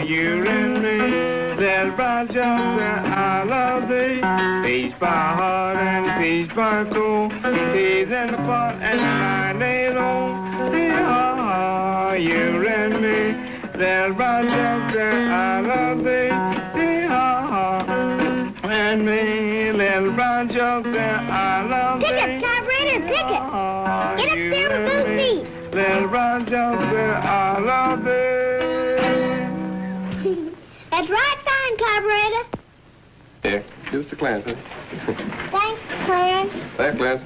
you and me, little brown jokes that I love thee. Peach by heart and peach by soul, peas in the pot and 9 days old. Hee-haw, you and me, little brown jokes that I love thee. Hee-haw, and me, little brown jokes that I love thee. Ticket, carburetor, ticket. Get up there with both feet. Little brown jokes that I love thee. That's right, fine, carburetor. Here, give this to Clarence, huh? Thanks, Clarence. Thanks, Clarence.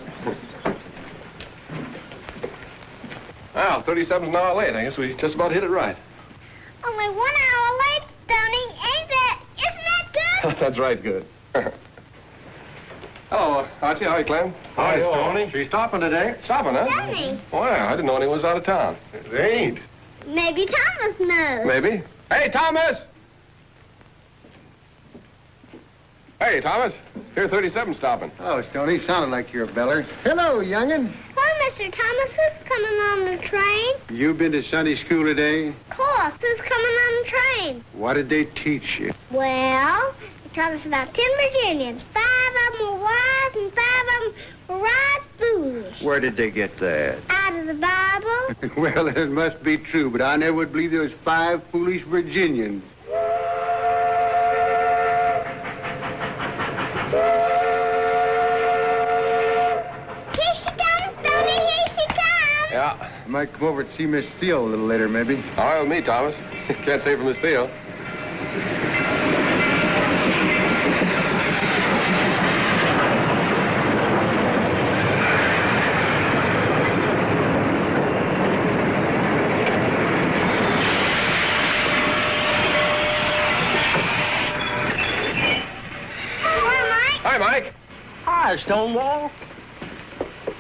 Well, 37's an hour late. I guess we just about hit it right. Only 1 hour late, Tony. Isn't that good? That's right, good. Hello, Archie. How are you, Clem? Hi, Stoney. She's stopping today. Stopping, huh? Tony. Well, I didn't know anyone was out of town. They ain't. Maybe Thomas knows. Maybe. Hey, Thomas! Hey, Thomas. Here, 37 stopping. Oh, Stoney, sounded like you're a beller. Hello, young'un. Well, Mr. Thomas, who's coming on the train? You been to Sunday school today? Of course, who's coming on the train? What did they teach you? Well, they taught us about 10 Virginians. 5 of them were wise and 5 of them were right foolish. Where did they get that? Out of the Bible. Well, it must be true, but I never would believe there was 5 foolish Virginians. Here she comes, Tony. Here she comes. Yeah. I might come over to see Miss Steele a little later, maybe. All right with me, Thomas. Can't say for Miss Theo. Hi, Mike. Hi, Stonewall.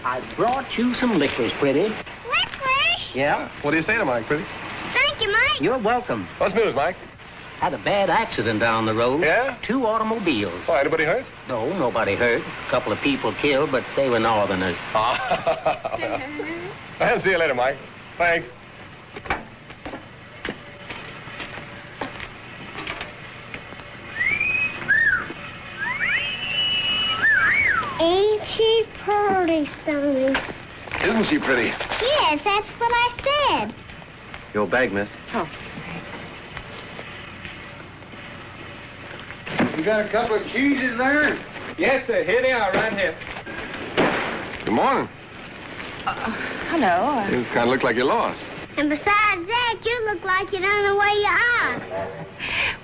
I brought you some liquors, pretty. Liquors? Yeah? What do you say to Mike, pretty? Thank you, Mike. You're welcome. What's news, Mike? Had a bad accident down the road. Yeah? 2 automobiles. Oh, anybody hurt? No, nobody hurt. A couple of people killed, but they were northerners. I'll see you later, Mike. Thanks. Ain't she pretty, Stoney? Isn't she pretty? Yes, that's what I said. Your bag, miss. Oh. You got a couple of cheeses there? Yes, sir. Here they are, right here. Good morning. Hello. You kind of look like you're lost. And besides that, you look like you don't know where you are.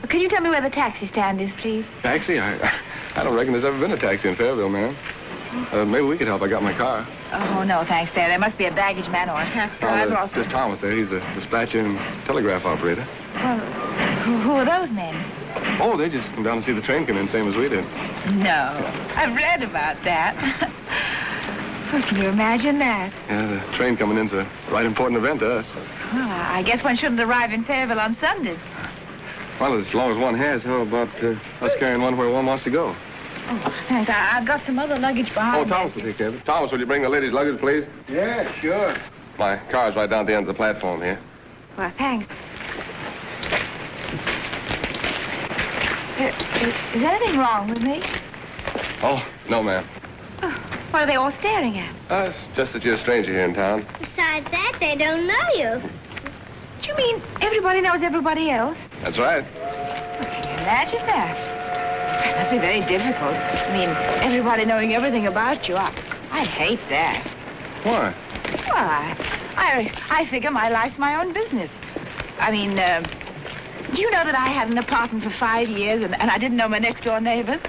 Well, can you tell me where the taxi stand is, please? Taxi? I don't reckon there's ever been a taxi in Fairville, ma'am. Maybe we could help. I got my car. Oh, no, thanks, Dad. There must be a baggage man or a taxi driver or There's Thomas there. He's a dispatcher and telegraph operator. Well, who are those men? Oh, they just come down to see the train come in, same as we did. No. I've read about that. Well, can you imagine that? Yeah, the train coming in's a right important event to us. Well, I guess one shouldn't arrive in Fairville on Sundays. Well, as long as one has, how about us carrying one where one wants to go? Oh, thanks. I've got some other luggage behind Oh, Thomas will take care of it. Thomas, will you bring the ladies' luggage, please? Yeah, sure. My car's right down at the end of the platform here. Well, thanks. Is anything wrong with me? Oh, no, ma'am. Oh, what are they all staring at? It's just that you're a stranger here in town. Besides that, they don't know you. Do you mean everybody knows everybody else? That's right. Well, can you imagine that? It must be very difficult. I mean, everybody knowing everything about you. I hate that. Why? Well, I figure my life's my own business. I mean, do you know that I had an apartment for 5 years and I didn't know my next-door neighbors?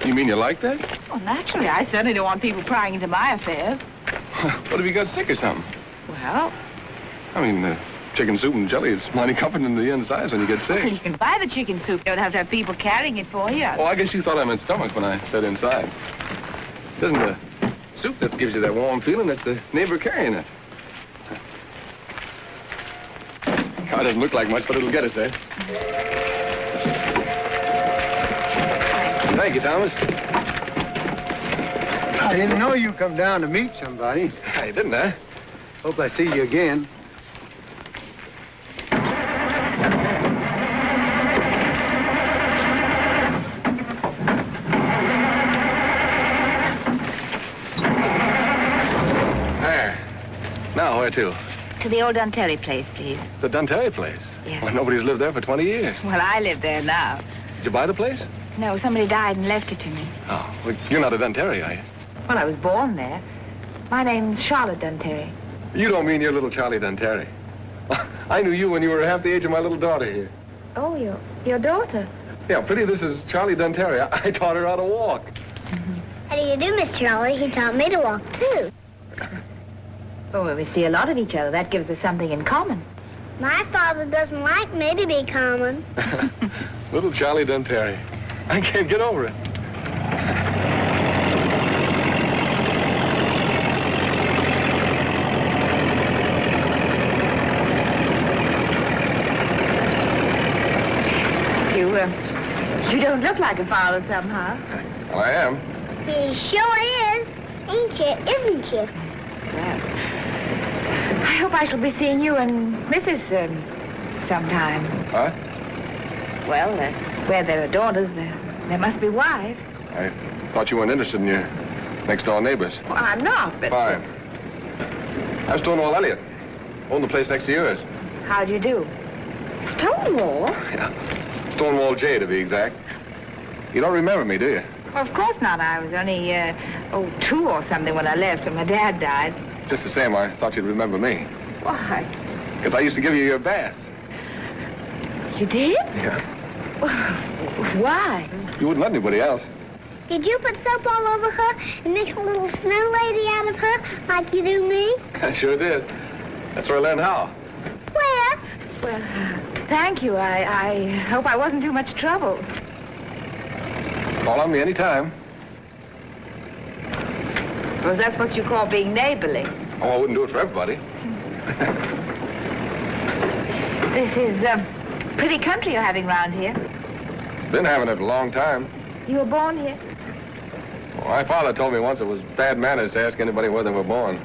You mean you like that? Well, naturally, I certainly don't want people prying into my affairs. What if you got sick or something? Well, I mean, chicken soup and jelly, it's mighty comforting to the insides when you get you sick. can buy the chicken soup. You don't have to have people carrying it for you. Oh, I guess you thought I meant stomach when I said insides. It isn't the soup that gives you that warm feeling, it's the neighbor carrying it. Car doesn't look like much, but it'll get us there. Thank you, Thomas. I didn't know you come down to meet somebody. Hey, didn't I? Hope I see you again. to? To the old Dunterry place, please. The Dunterry place? Yes. Well, nobody's lived there for 20 years. Well, I live there now. Did you buy the place? No, somebody died and left it to me. Oh, well, you're not a Dunterry, are you? Well, I was born there. My name's Charlotte Dunterry. You don't mean you're little Charlie Dunterry. I knew you when you were half the age of my little daughter here. Oh, your daughter? Yeah, pretty, this is Charlie Dunterry. I taught her how to walk. How do you do, Miss Charlie? He taught me to walk, too. Oh, well, we see a lot of each other. That gives us something in common. My father doesn't like me to be common. Little Charlie Dunterry. I can't get over it. You don't look like a father somehow. Well, I am. He sure is. Ain't you? Isn't you? Well, I hope I shall be seeing you and Mrs. sometime. Huh? Well, where there are daughters, there must be wives. I thought you weren't interested in your next-door neighbors. Well, I'm not, but... Fine. I'm Stonewall Elliott. Own the place next to yours. How do you do? Stonewall? Yeah. Stonewall J, to be exact. You don't remember me, do you? Well, of course not. I was only, 2 or something when I left, when my dad died. Just the same, I thought you'd remember me. Why? Because I used to give you your baths. You did? Yeah. Why? You wouldn't let anybody else. Did you put soap all over her and make a little snow lady out of her like you do me? I sure did. That's where I learned how. Where? Well, thank you. I hope I wasn't too much trouble. Call on me any time. Suppose that's what you call being neighborly. Oh, I wouldn't do it for everybody. This is pretty country you're having round here. Been having it a long time. You were born here? Well, my father told me once it was bad manners to ask anybody where they were born.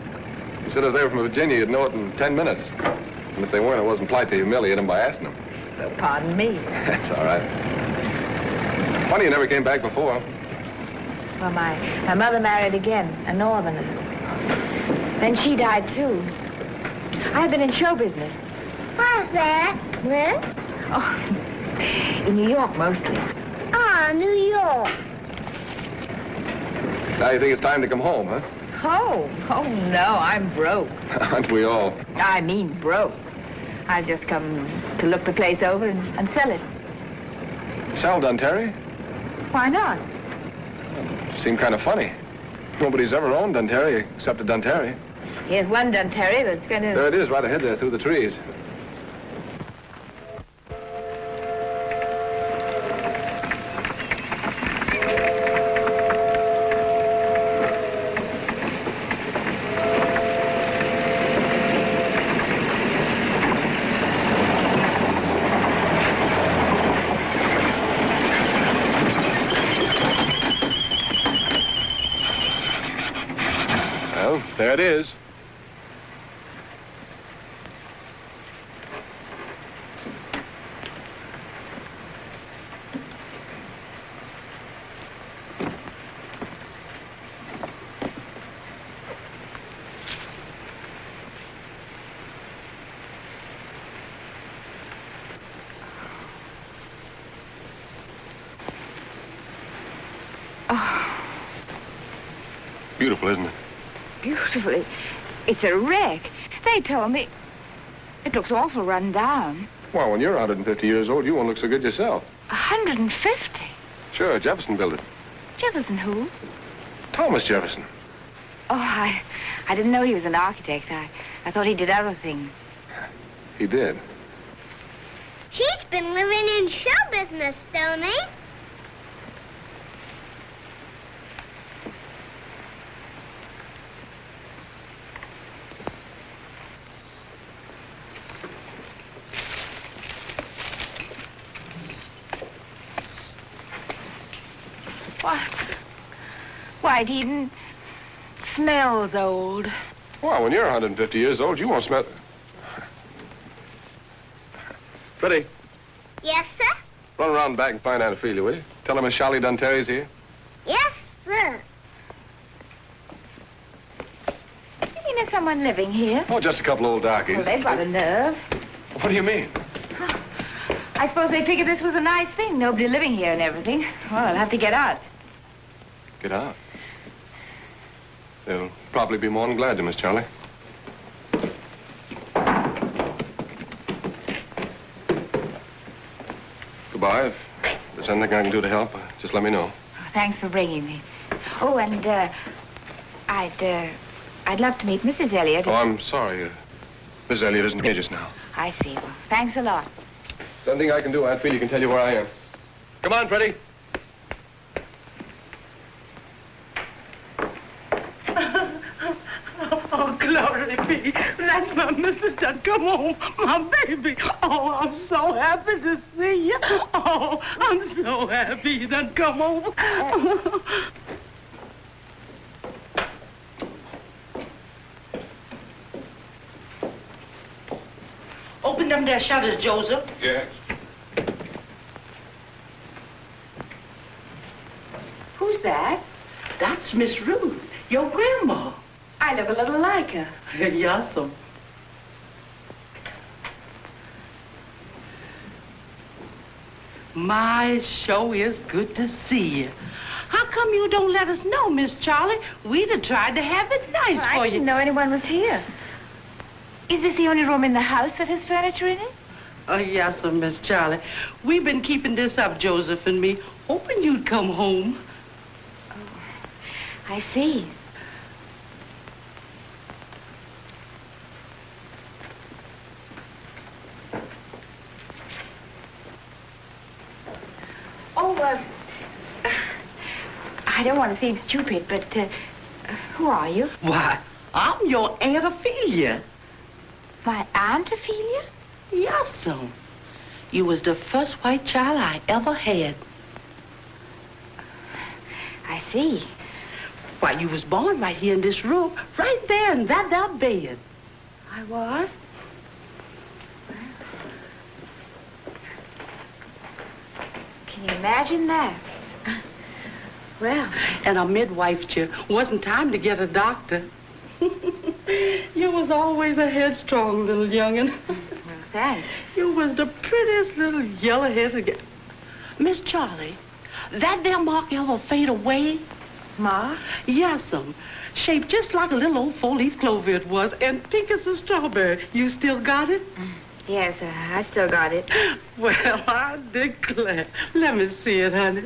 He said if they were from Virginia, you'd know it in 10 minutes. And if they weren't, it wasn't polite to humiliate them by asking them. Oh, pardon me. That's all right. Funny you never came back before. Well, my mother married again, a northerner. Then she died, too. I've been in show business. Where's that? Where? Oh, in New York, mostly. Ah, New York. Now you think it's time to come home, huh? Oh no, I'm broke. Aren't we all? I mean broke. I've just come to look the place over and sell it. Sal Dunterry? Why not? Seemed kind of funny. Nobody's ever owned Dunterry except a Dunterry. Here's one Dunterry that's going to... There it is, right ahead there through the trees. Well, there it is. Oh, Beautiful, isn't it? beautiful. It's a wreck. They told me it looks awful run down. Well, when you're 150 years old, you won't look so good yourself. 150? Sure, Jefferson built it. Jefferson who? Thomas Jefferson. Oh, I didn't know he was an architect. I thought he did other things. He did. She's been living in show business, Stoney. Why, it even smells old. Well, when you're 150 years old, you won't smell... Pretty, Yes, sir? run around back and find Aunt Ophelia, will you? Tell her Miss Charlie Dunterry's here. Yes, sir. You mean there's someone someone living here? Oh, just a couple old darkies. Well, they've got a nerve. What do you mean? I suppose they figured this was a nice thing, nobody living here and everything. Well, they'll have to get out. Get out. They'll probably be more than glad to, Miss Charlie. Goodbye. If there's anything I can do to help, just let me know. Thanks for bringing me. Oh, and, I'd love to meet Mrs. Elliott. Oh, I'm sorry. Miss Elliott isn't here just now. I see. Well, thanks a lot. If there's anything I can do, Aunt Phoebe can tell you where I am. Come on, Freddie. Oh, glory be. That's my missus done come home. My baby. Oh, I'm so happy to see you. Oh, I'm so happy you done come home. Open them there shutters, Joseph. Yes. Who's that? That's Miss Ruth, your grandma. I look a little like her. Yes'm. My, show is good to see you. How come you don't let us know, Miss Charlie? We'd have tried to have it nice I for didn't you. know anyone was here. Is this the only room in the house that has furniture in it? Oh, yes'm, Miss Charlie. We've been keeping this up, Joseph and me, hoping you'd come home. I see. Oh, I don't want to seem stupid, but who are you? Why, I'm your Aunt Ophelia. My Aunt Ophelia? Yes'm. You was the first white child I ever had. I see. Why, you was born right here in this room, right there in that bed. I was? Can you imagine that? Well. And I midwifed you. Wasn't time to get a doctor. You was always a headstrong little young'un. Well, thanks. You was the prettiest little yellow-headed... Miss Charlie, that there mark ever fade away? Ma? Yes'm. Shaped just like a little old four-leaf clover it was, and pink as a strawberry. You still got it? Yes, I still got it. Well, I declare. Let me see it, honey.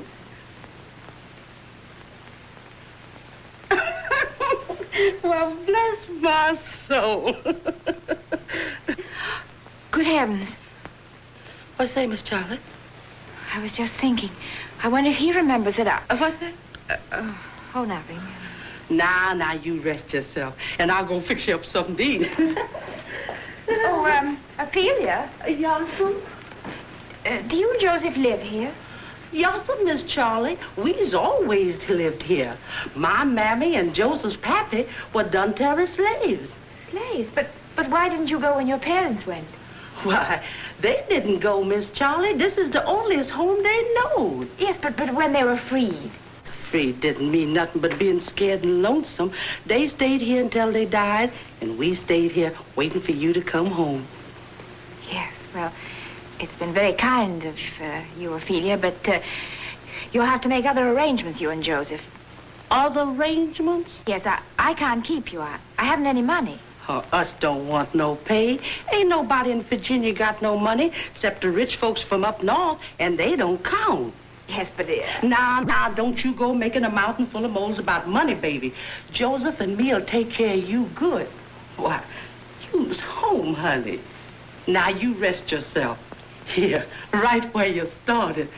Well, bless my soul. Good heavens. What say, Miss Charlie? I was just thinking. I wonder if he remembers it. What? Oh, nothing. Now, you rest yourself, and I'll go fix you up something to eat. Oh, Ophelia? Yes'm? Do you and Joseph live here? Yes'm, Miss Charlie. We's always lived here. My mammy and Joseph's pappy were done Terry slaves. Slaves? But why didn't you go when your parents went? Why, they didn't go, Miss Charlie. This is the onlyest home they knowed. Yes, but when they were freed. Freed didn't mean nothing but being scared and lonesome. They stayed here until they died, and we stayed here waiting for you to come home. Yes, well, it's been very kind of you, Ophelia, but you'll have to make other arrangements, you and Joseph. Other arrangements? Yes, I can't keep you. I haven't any money. Us don't want no pay. Ain't nobody in Virginia got no money except the rich folks from up north, and they don't count. Yes, but... Now, don't you go making a mountain full of moles about money, baby. Joseph and me'll take care of you good. Why, you's home, honey. Now, you rest yourself. Here, right where you started.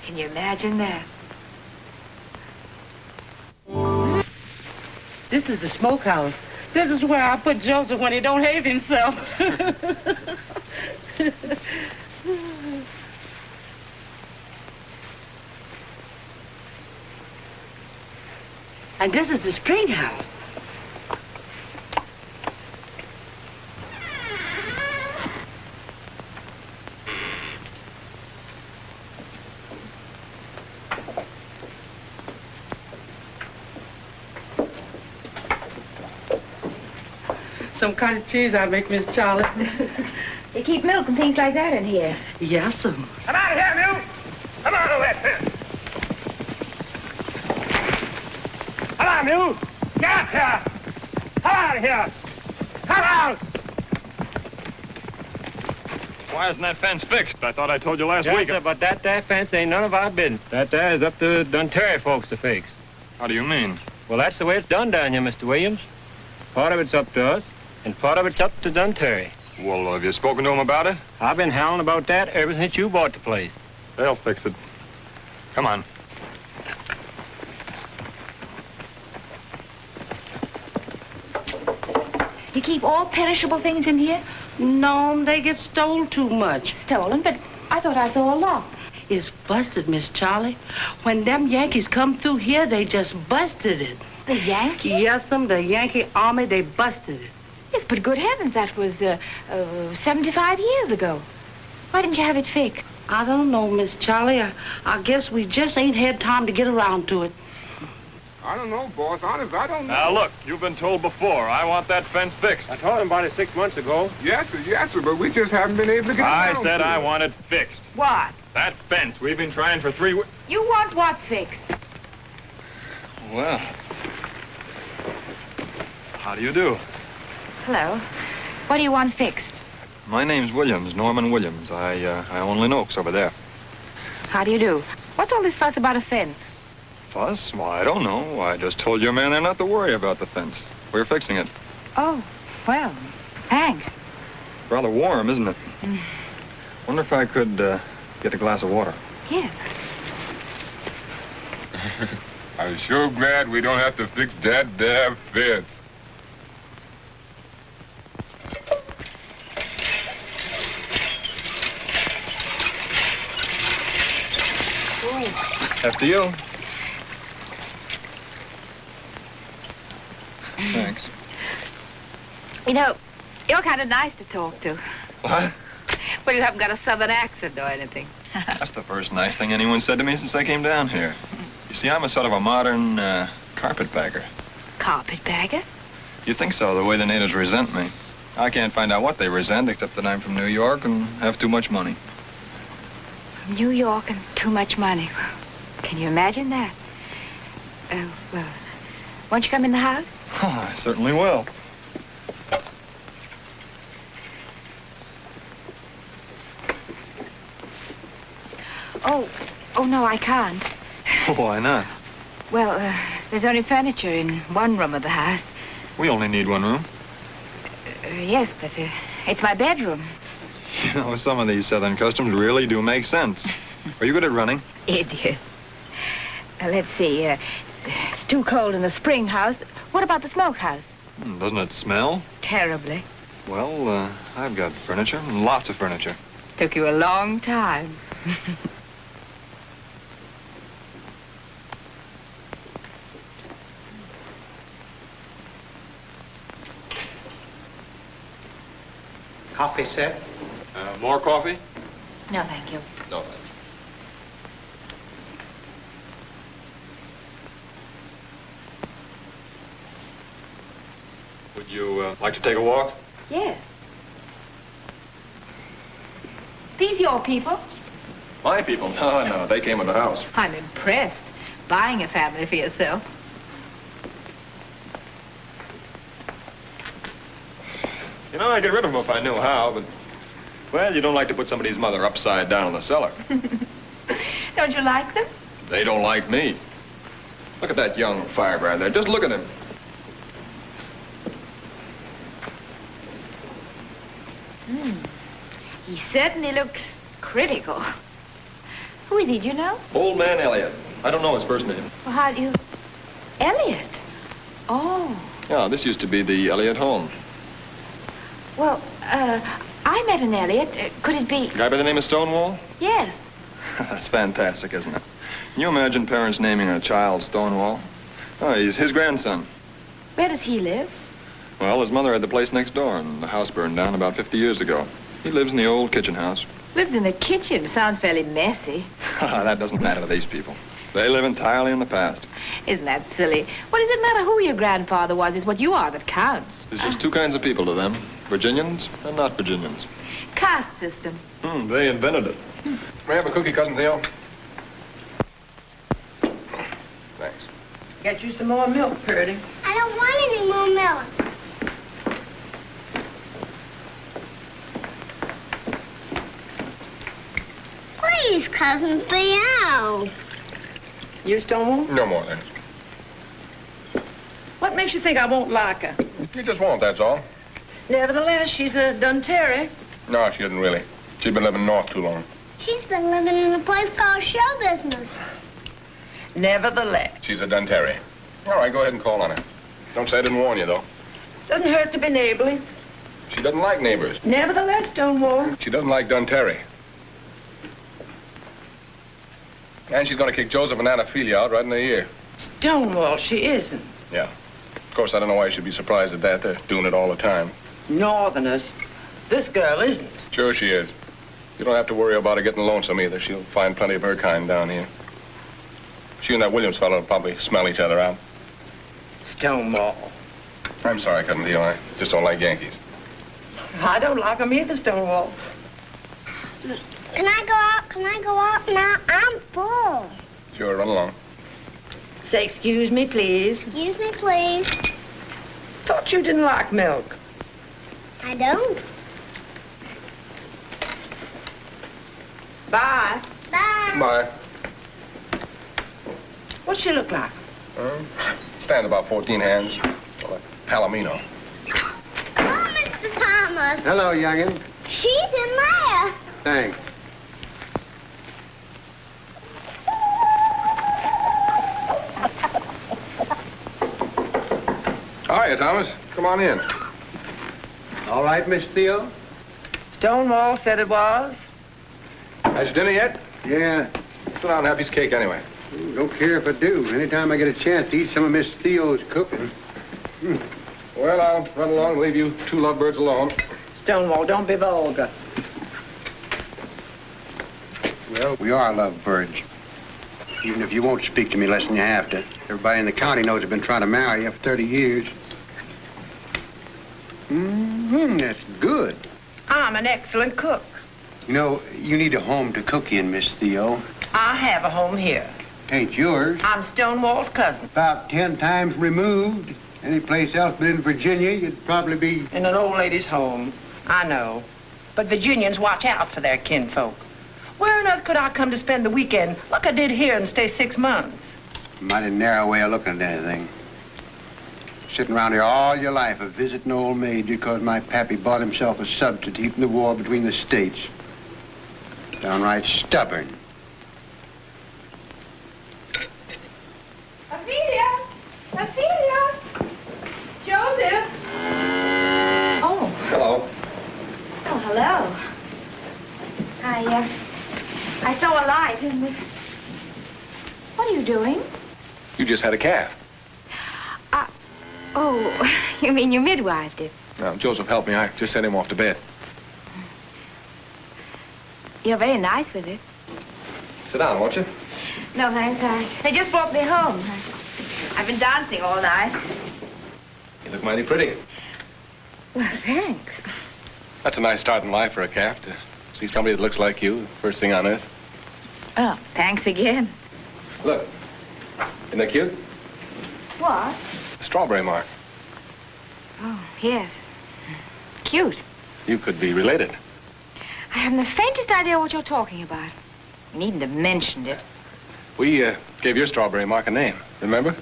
Can you imagine that? This is the smokehouse. This is where I put Joseph when he don't behave himself. I And this is the spring house. Some cottage cheese I make, Miss Charlotte. You keep milk and things like that in here. Yes, sir. Come out of here, Milt! Come out of that fence! Come on, Milt! Get out here! Come out of here! Come out! Why isn't that fence fixed? I thought I told you last week. Sir, but that there fence ain't none of our business. That there is up to Dunterry folks to fix. How do you mean? Well, that's the way it's done down here, Mr. Williams. Part of it's up to us, and part of it's up to Dunterry. Well, have you spoken to him about it? I've been howling about that ever since you bought the place. They'll fix it. Come on. You keep all perishable things in here? No, they get stole too much. Stolen, but I thought I saw a lock. It's busted, Miss Charlie. When them Yankees come through here, they just busted it. The Yankees? Yes, the Yankee Army, they busted it. Yes, but good heavens, that was 75 years ago. Why didn't you have it fixed? I don't know, Miss Charlie. I guess we just ain't had time to get around to it. I don't know, boss. Honest, I don't know. Now, look, you've been told before. I want that fence fixed. I told him about it 6 months ago. Yes, sir, but we just haven't been able to get I around said to I it. want it fixed. What? That fence. We've been trying for 3 weeks. You want what fixed? Well, how do you do? Hello. What do you want fixed? My name's Williams, Norman Williams. I own Linox over there. How do you do? What's all this fuss about a fence? Fuss? Well, I don't know. I just told your man there not to worry about the fence. We're fixing it. Oh, well, thanks. Rather warm, isn't it? Wonder if I could get a glass of water. Yes. I'm sure glad we don't have to fix that damn fence. After you. Thanks. You know, you're kind of nice to talk to. What? Well, you haven't got a southern accent or anything. That's the first nice thing anyone said to me since I came down here. You see, I'm a sort of a modern carpetbagger. Carpetbagger? You think so, the way the natives resent me. I can't find out what they resent except that I'm from New York and have too much money. From New York and too much money. Can you imagine that? Well, won't you come in the house? Oh, I certainly will. Oh, no, I can't. Why not? Well, there's only furniture in one room of the house. We only need one room. Yes, but it's my bedroom. You know, some of these Southern customs really do make sense. Are you good at running? Idiot. Let's see. It's too cold in the spring house. What about the smokehouse? Doesn't it smell? Terribly. Well, I've got furniture, lots of furniture. Took you a long time. Coffee, sir? More coffee? No, thank you. No, thanks. Would you like to take a walk? Yes. These your people? My people? No, they came with the house. I'm impressed. Buying a family for yourself. You know, I'd get rid of them if I knew how, but, well, you don't like to put somebody's mother upside down in the cellar. Don't you like them? They don't like me. Look at that young firebrand there. Just look at him. He certainly looks critical. Who is he, do you know? Old man Elliot. I don't know his first name. Well, how do you... Elliot? Oh. Yeah, this used to be the Elliot home. Well, I met an Elliot. Could it be... Guy by the name of Stonewall? Yes. That's fantastic, isn't it? Can you imagine parents naming a child Stonewall? Oh, he's his grandson. Where does he live? Well, his mother had the place next door, and the house burned down about 50 years ago. He lives in the old kitchen house. Lives in the kitchen. Sounds fairly messy. That doesn't matter to these people. They live entirely in the past. Isn't that silly? What does it matter who your grandfather was? It's what you are that counts. There's just two kinds of people to them. Virginians and not Virginians. Caste system. They invented it. May I have a cookie, Cousin Theo? Thanks. Get you some more milk, Purdy. I don't want any more milk. Please, Cousin Theo. You, Stonewall? No more, then. What makes you think I won't like her? You just won't, that's all. Nevertheless, she's a Dunterry. No, she isn't really. She's been living north too long. She's been living in a place called show business. Nevertheless. She's a Dunterry. All right, go ahead and call on her. Don't say I didn't warn you, though. Doesn't hurt to be neighborly. She doesn't like neighbors. Nevertheless, Stonewall. She doesn't like Dunterry. And she's going to kick Joseph and Anophelia out right in the ear. Stonewall, she isn't. Yeah. Of course, I don't know why you should be surprised at that. They're doing it all the time. Northerners. This girl isn't. Sure she is. You don't have to worry about her getting lonesome either. She'll find plenty of her kind down here. She and that Williams fellow will probably smell each other out. Stonewall. I'm sorry, Cousin Theo. I just don't like Yankees. I don't like them either, Stonewall. Can I go out? Can I go out now? I'm full. Sure, run along. Say, excuse me, please. Excuse me, please. Thought you didn't like milk. I don't. Bye. Bye. Bye. What's she look like? Stands about 14 hands. Well, a palomino. Oh, Mr. Thomas. Hello, youngin. She's in there. Thanks. Hiya, Thomas. Come on in. All right, Miss Theo? Stonewall said it was. Has your dinner yet? Yeah. Sit down and have a piece of cake anyway. Don't care if I do. Anytime I get a chance to eat some of Miss Theo's cooking. Well, I'll run along and leave you two lovebirds alone. Stonewall, don't be vulgar. Well, we are lovebirds. Even if you won't speak to me less than you have to. Everybody in the county knows I've been trying to marry you for 30 years. That's good. I'm an excellent cook. You know, you need a home to cook in, Miss Theo. I have a home here. Ain't yours. I'm Stonewall's cousin. About 10 times removed. Any place else but in Virginia, you'd probably be... In an old lady's home. I know. But Virginians watch out for their kinfolk. Where on earth could I come to spend the weekend like I did here and stay 6 months? Mighty narrow way of looking at anything. Sitting around here all your life, a visiting old maid because my pappy bought himself a substitute in the war between the states. Downright stubborn. Ophelia! Ophelia! Joseph! Oh. Hello. Oh, hello. I saw a light and... What are you doing? You just had a calf. Oh, you mean you midwifed it? No, Joseph helped me. I just sent him off to bed. You're very nice with it. Sit down, won't you? No, thanks. They just brought me home. I've been dancing all night. You look mighty pretty. Well, thanks. That's a nice start in life for a calf, to see somebody that looks like you, first thing on earth. Oh, thanks again. Look, isn't that cute? What? A strawberry mark. Oh, yes. Cute. You could be related. I haven't the faintest idea what you're talking about. You needn't have mentioned it. We gave your strawberry mark a name, remember?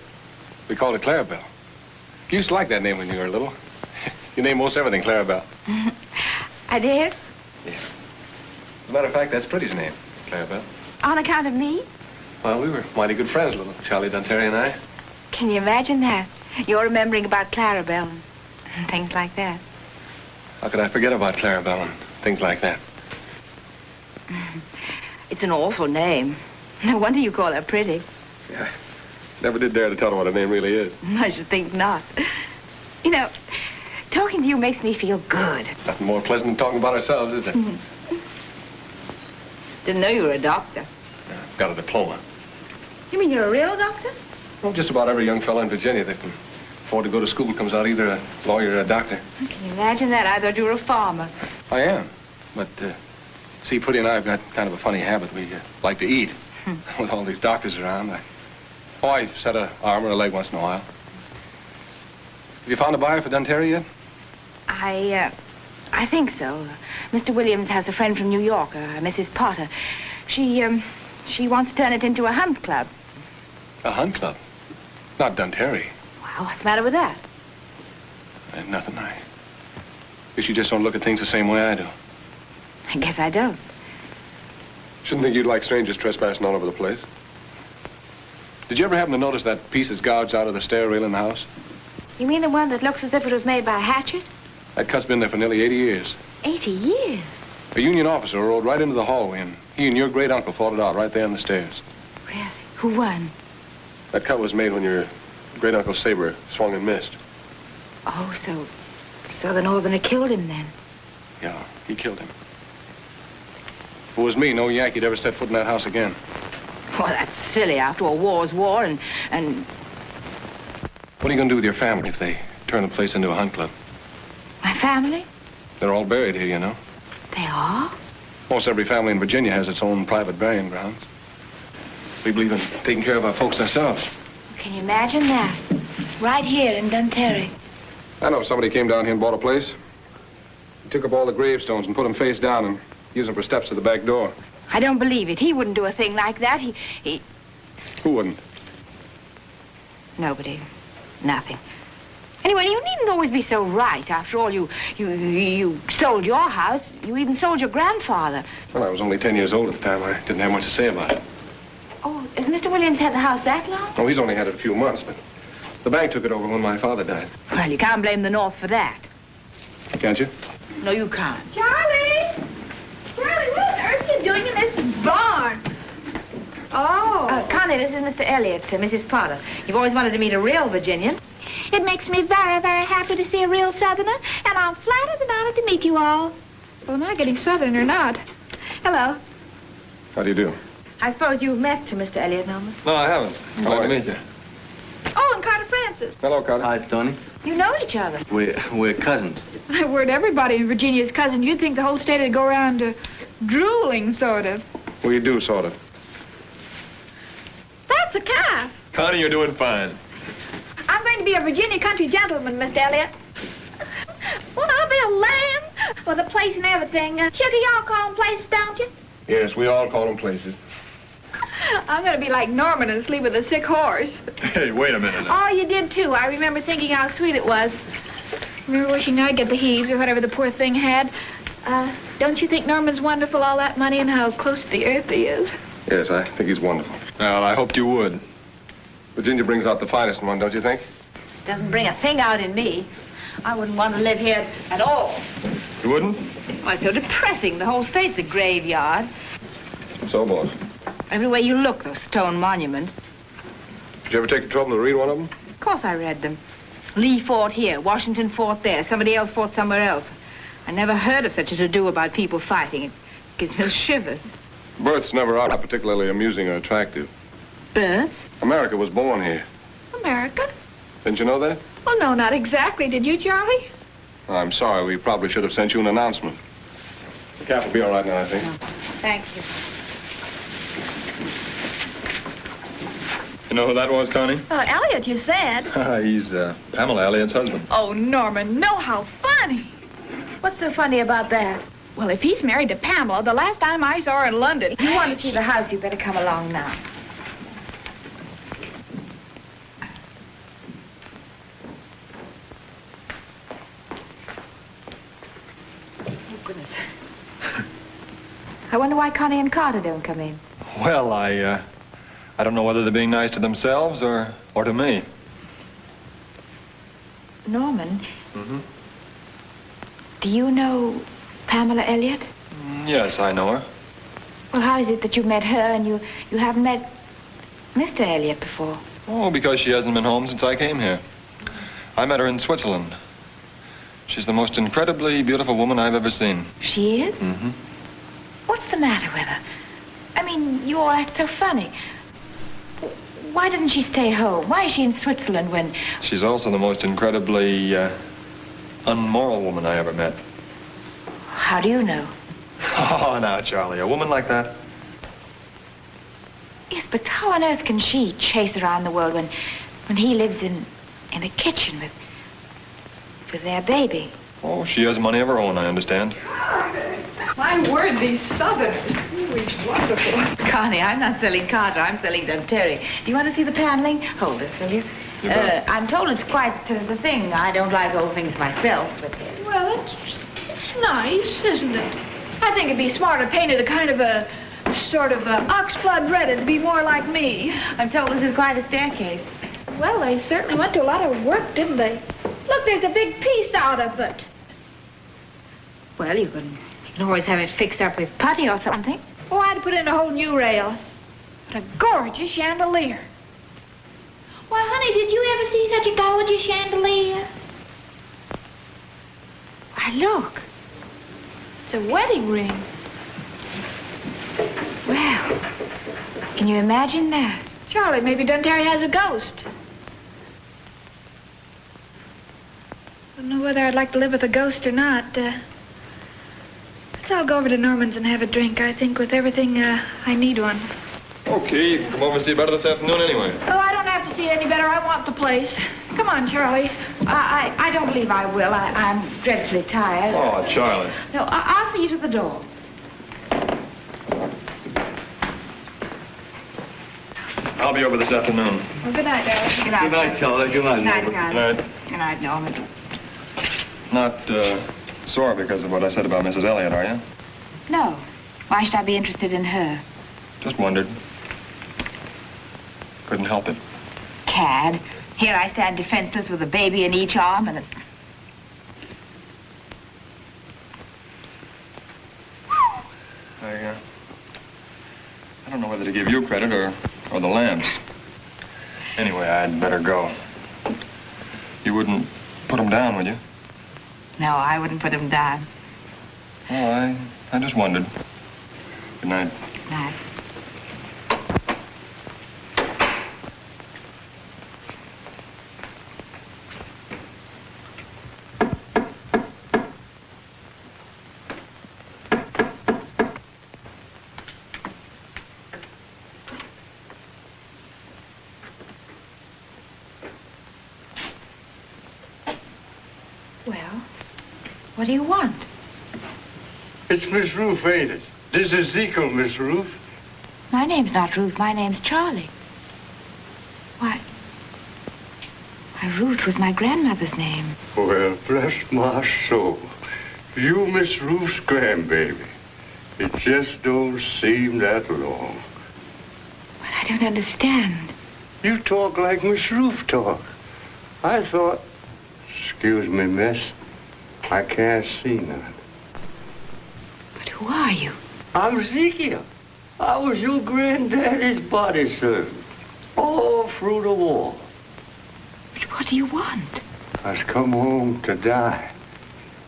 We called it Clarabelle. You used to like that name when you were little. You named most everything Clarabelle. I did? Yeah. As a matter of fact, that's Pretty's name, Clarabelle. On account of me? Well, we were mighty good friends, little Charlie Dunterry and I. Can you imagine that? You're remembering about Clarabelle and things like that. How could I forget about Clarabelle and things like that? It's an awful name. No wonder you call her Pretty. Yeah. Never did dare to tell her what her name really is. I should think not. You know, talking to you makes me feel good. Nothing more pleasant than talking about ourselves, is there? Didn't know you were a doctor. Got a diploma. You mean you're a real doctor? Well, just about every young fellow in Virginia that can afford to go to school comes out either a lawyer or a doctor. Can you imagine that? I thought you were a farmer. I am. But, see, Pretty and I have got kind of a funny habit. We like to eat. With all these doctors around. I set an arm or a leg once in a while. Have you found a buyer for Dunterry yet? I think so. Mr. Williams has a friend from New York, Mrs. Potter. She wants to turn it into a hunt club. A hunt club? Not Dunterry. Well, what's the matter with that? Nothing. I guess you just don't look at things the same way I do. I guess I don't. Shouldn't think you'd like strangers trespassing all over the place. Did you ever happen to notice that piece that's gouged out of the stair rail in the house? You mean the one that looks as if it was made by a hatchet? That cut's been there for nearly 80 years. 80 years? A Union officer rode right into the hallway, and he and your great-uncle fought it out right there on the stairs. Really? Who won? That cut was made when your great-uncle's saber swung and missed. Oh, so the Northerner killed him then? Yeah, he killed him. If it was me, no Yankee'd ever set foot in that house again. Well, that's silly. After all, war's war, and... What are you going to do with your family if they turn the place into a hunt club? My family? They're all buried here, you know. They are? Most every family in Virginia has its own private burying grounds. We believe in taking care of our folks ourselves. Can you imagine that? Right here in Dunterry. I know somebody came down here and bought a place. He took up all the gravestones and put them face down and used them for steps to the back door. I don't believe it. He wouldn't do a thing like that. He... Who wouldn't? Nobody. Nothing. Anyway, you needn't always be so right. After all, you sold your house. You even sold your grandfather. Well, I was only 10 years old at the time. I didn't have much to say about it. Oh, has Mr. Williams had the house that long? Oh, he's only had it a few months, but the bank took it over when my father died. Well, you can't blame the North for that. Can't you? No, you can't. Charlie! Charlie, what on earth are you doing in this barn? Oh. Connie, this is Mr. Elliott, Mrs. Potter. You've always wanted to meet a real Virginian. It makes me very, very happy to see a real Southerner, and I'm flattered and honored to meet you all. Well, am I getting Southern or not? Hello. How do you do? I suppose you've met Mr. Elliott, Norman? No, I haven't. Glad to meet you. Oh, and Carter Francis. Hello, Carter. Hi, Tony. You know each other. We're cousins. My word, everybody in Virginia's cousin. You'd think the whole state would go around drooling, sort of. Well, you do, sort of. That's a calf. Connie, you're doing fine. I'm going to be a Virginia country gentleman, Mr. Elliott. Won't I be a lamb with a place and everything? Sugar, y'all call them places, don't you? Yes, we all call them places. I'm going to be like Norman and sleep with a sick horse. Hey, wait a minute now. Oh, you did, too. I remember thinking how sweet it was. Remember wishing I'd get the heaves or whatever the poor thing had. Don't you think Norman's wonderful, all that money, and how close to the earth he is? Yes, I think he's wonderful. Well, I hoped you would. Virginia brings out the finest in one, don't you think? Doesn't bring a thing out in me. I wouldn't want to live here at all. You wouldn't? Why, so depressing. The whole state's a graveyard. So, boss. Every way you look, those stone monuments. Did you ever take the trouble to read one of them? Of course I read them. Lee fought here, Washington fought there, somebody else fought somewhere else. I never heard of such a to-do about people fighting. It gives me shivers. Births never are particularly amusing or attractive. Births? America was born here. America? Didn't you know that? Well, no, not exactly. Did you, Charlie? I'm sorry. We probably should have sent you an announcement. The calf will be all right now, I think. Oh, thank you. You know who that was, Connie? Elliot, you said. He's Pamela Elliott's husband. Oh, Norman, no, how funny. What's so funny about that? Well, if he's married to Pamela, the last time I saw her in London... If you want to see the house, you better come along now. Oh, goodness. I wonder why Connie and Carter don't come in. Well, I don't know whether they're being nice to themselves or to me. Norman? Mm-hmm. Do you know Pamela Elliott? Yes, I know her. Well, how is it that you met her and you haven't met Mr. Elliott before? Oh, because she hasn't been home since I came here. I met her in Switzerland. She's the most incredibly beautiful woman I've ever seen. She is? Mm-hmm. What's the matter with her? I mean, you all act so funny. Why doesn't she stay home? Why is she in Switzerland when... She's also the most incredibly, unmoral woman I ever met. How do you know? Oh, now, Charlie, a woman like that? Yes, but how on earth can she chase around the world when he lives in a kitchen with their baby? Oh, she has money of her own, I understand. My word, these Southerners. Oh, it's wonderful. Connie, I'm not selling Carter, I'm selling them Terry. Do you want to see the paneling? Hold this, will you? I'm told it's quite the thing. I don't like old things myself, but... Well, it's nice, isn't it? I think it'd be smarter painted a kind of a sort of oxblood red. It'd be more like me. I'm told this is quite a staircase. Well, they certainly went to a lot of work, didn't they? Look, there's a big piece out of it. Well, you can always have it fixed up with putty or something. Oh, I'd put in a whole new rail. What a gorgeous chandelier. Why, honey, did you ever see such a gorgeous chandelier? Why, look. It's a wedding ring. Well, can you imagine that? Charlie, maybe Dunterry has a ghost. I don't know whether I'd like to live with a ghost or not. Let's all go over to Norman's and have a drink. I think with everything, I need one. Okay, you can come over and see better this afternoon anyway. Oh, I don't have to see it any better. I want the place. Come on, Charlie. I don't believe I will. I'm dreadfully tired. Oh, Charlie. No, I'll see you to the door. I'll be over this afternoon. Well, good night, darling. Good night. Good night, Charlie. Good night, Good night, Norman. Connie. Good night. Good night, Norman. Not, sore because of what I said about Mrs. Elliott, are you? No. Why should I be interested in her? Just wondered. Couldn't help it. Cad. Here I stand defenseless with a baby in each arm and a... I don't know whether to give you credit or the lambs. Anyway, I'd better go. You wouldn't put them down, would you? No, I wouldn't put him down. Oh, I just wondered. Good night. Good night. Well, what do you want? It's Miss Ruth, ain't it? This is Ezekiel, Miss Ruth. My name's not Ruth. My name's Charlie. Why, Ruth was my grandmother's name. Well, bless my soul. You Miss Ruth's grandbaby. It just don't seem that long. Well, I don't understand. You talk like Miss Ruth talk. I thought... Excuse me, miss. I can't see none. But who are you? I'm Ezekiel. I was your granddaddy's body servant. All through the war. But what do you want? I've come home to die.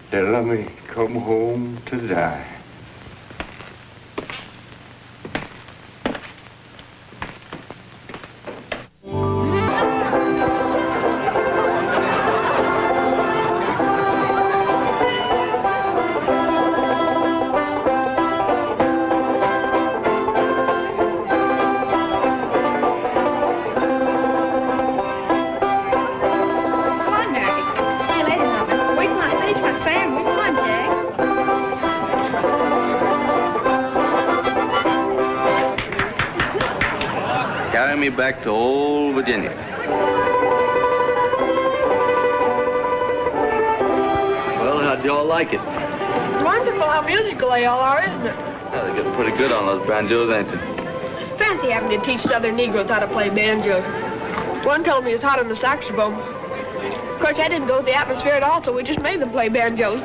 They let me come home to die. Back to old Virginia. Well, how'd y'all like it? It's wonderful how musical they all are, isn't it? Yeah, they get pretty good on those banjos, ain't they? Fancy having to teach Southern Negroes how to play banjos. One told me it's hot on the saxophone. Of course, that didn't go with the atmosphere at all, so we just made them play banjos.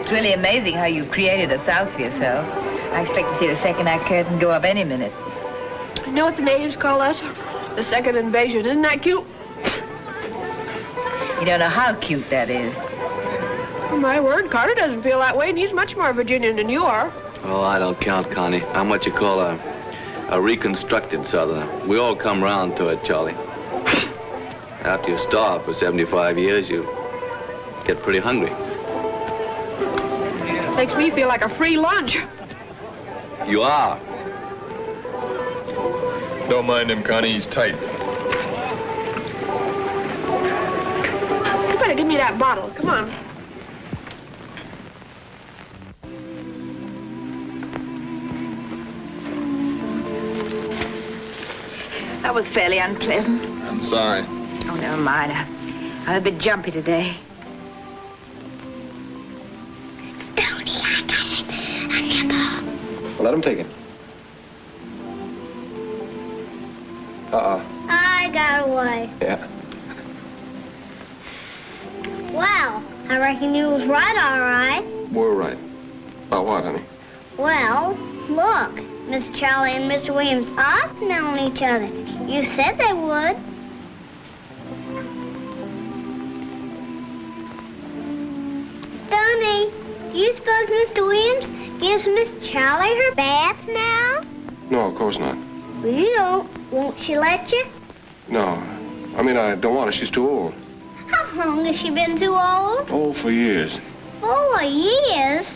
It's really amazing how you created a South for yourselves. I expect to see the second act curtain go up any minute. You know what the natives call us? The second invasion. Isn't that cute? You don't know how cute that is. Oh, my word, Carter doesn't feel that way, and he's much more Virginian than you are. Oh, I don't count, Connie. I'm what you call a reconstructed Southerner. We all come round to it, Charlie. After you starve for 75 years, you get pretty hungry. Makes me feel like a free lunch. You are. Don't mind him, Connie. He's tight. You better give me that bottle. Come on. That was fairly unpleasant. I'm sorry. Oh, never mind. I'm a bit jumpy today. Well, let him take it. I got away. Yeah. Well, I reckon you was right, all right. We're right. About what, honey? Well, look. Miss Charlie and Mr. Williams are smelling each other. You said they would. Stoney, do you suppose Mr. Williams gives Miss Charlie her bath now? No, of course not. Well, you don't. Won't she let you? No. I mean, I don't want her. She's too old. How long has she been too old? Oh, for years. 4 years?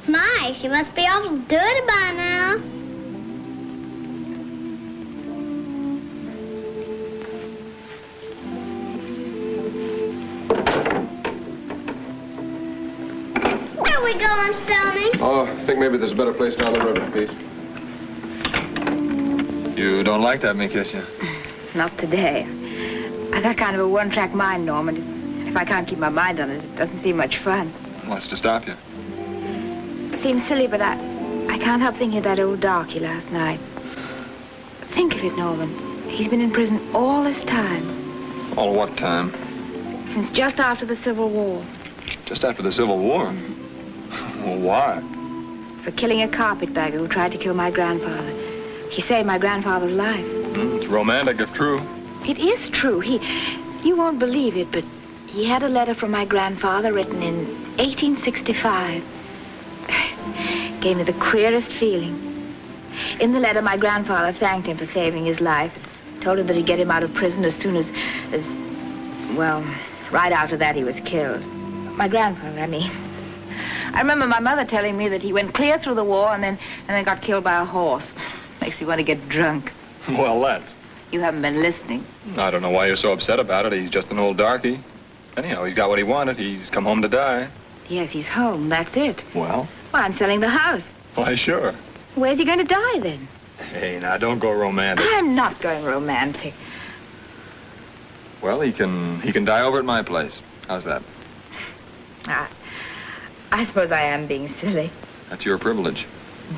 My, she must be awful dirty by now. Where are we going, Stoney? Oh, I think maybe there's a better place down the river, Pete. You don't like to have me kiss you? Not today. I got kind of a one-track mind, Norman. If I can't keep my mind on it, it doesn't seem much fun. What's to stop you? It seems silly, but I can't help thinking of that old darky last night. Think of it, Norman. He's been in prison all this time. All what time? Since just after the Civil War. Just after the Civil War? Well, why? For killing a carpetbagger who tried to kill my grandfather. He saved my grandfather's life. It's romantic if true. It is true. You won't believe it, but he had a letter from my grandfather written in 1865. Gave me the queerest feeling. In the letter, my grandfather thanked him for saving his life. Told him that he'd get him out of prison as soon as well, right after that he was killed. My grandfather, I mean. I remember my mother telling me that he went clear through the war and then got killed by a horse. Makes you want to get drunk. Well, let's. You haven't been listening. I don't know why you're so upset about it. He's just an old darky. Anyhow, he's got what he wanted. He's come home to die. Yes, he's home. That's it. Well? Well, I'm selling the house. Why, sure. Where's he going to die, then? Hey, now, don't go romantic. I'm not going romantic. Well, he can die over at my place. How's that? I suppose I am being silly. That's your privilege.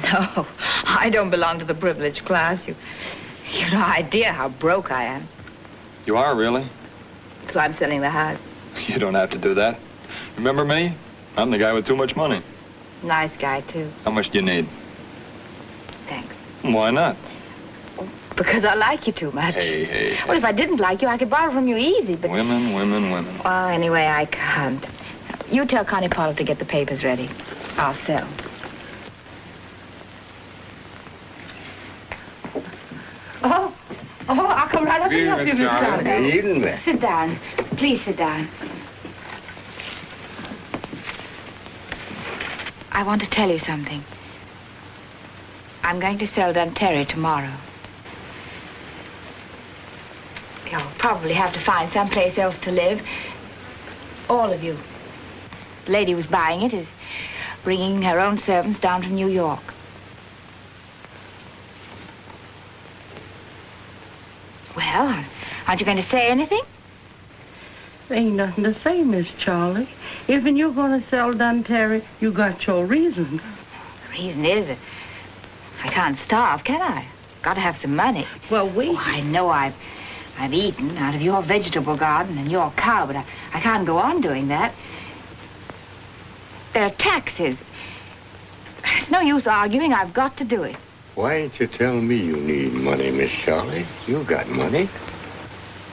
No, I don't belong to the privileged class. You've no idea how broke I am. You are, really? That's why I'm selling the house. You don't have to do that. Remember me? I'm the guy with too much money. Nice guy, too. How much do you need? Thanks. Why not? Because I like you too much. Hey. Well, if I didn't like you, I could borrow from you easy, but... Women. Well, anyway, I can't. You tell Connie Pollard to get the papers ready. I'll sell. Oh, I'll come right up and help you, Miss Charlotte. Good evening, miss. Sit down. Please sit down. I want to tell you something. I'm going to sell Terry tomorrow. You'll probably have to find someplace else to live. All of you. The lady who's buying it is bringing her own servants down from New York. Well, aren't you going to say anything? There ain't nothing to say, Miss Charlie. If you're going to sell Terry, you got your reasons. The reason is I can't starve, can I? Got to have some money. Well, I know I've eaten out of your vegetable garden and your cow, but I can't go on doing that. There are taxes. It's no use arguing. I've got to do it. Why ain't you tell me you need money, Miss Charlie? You got money.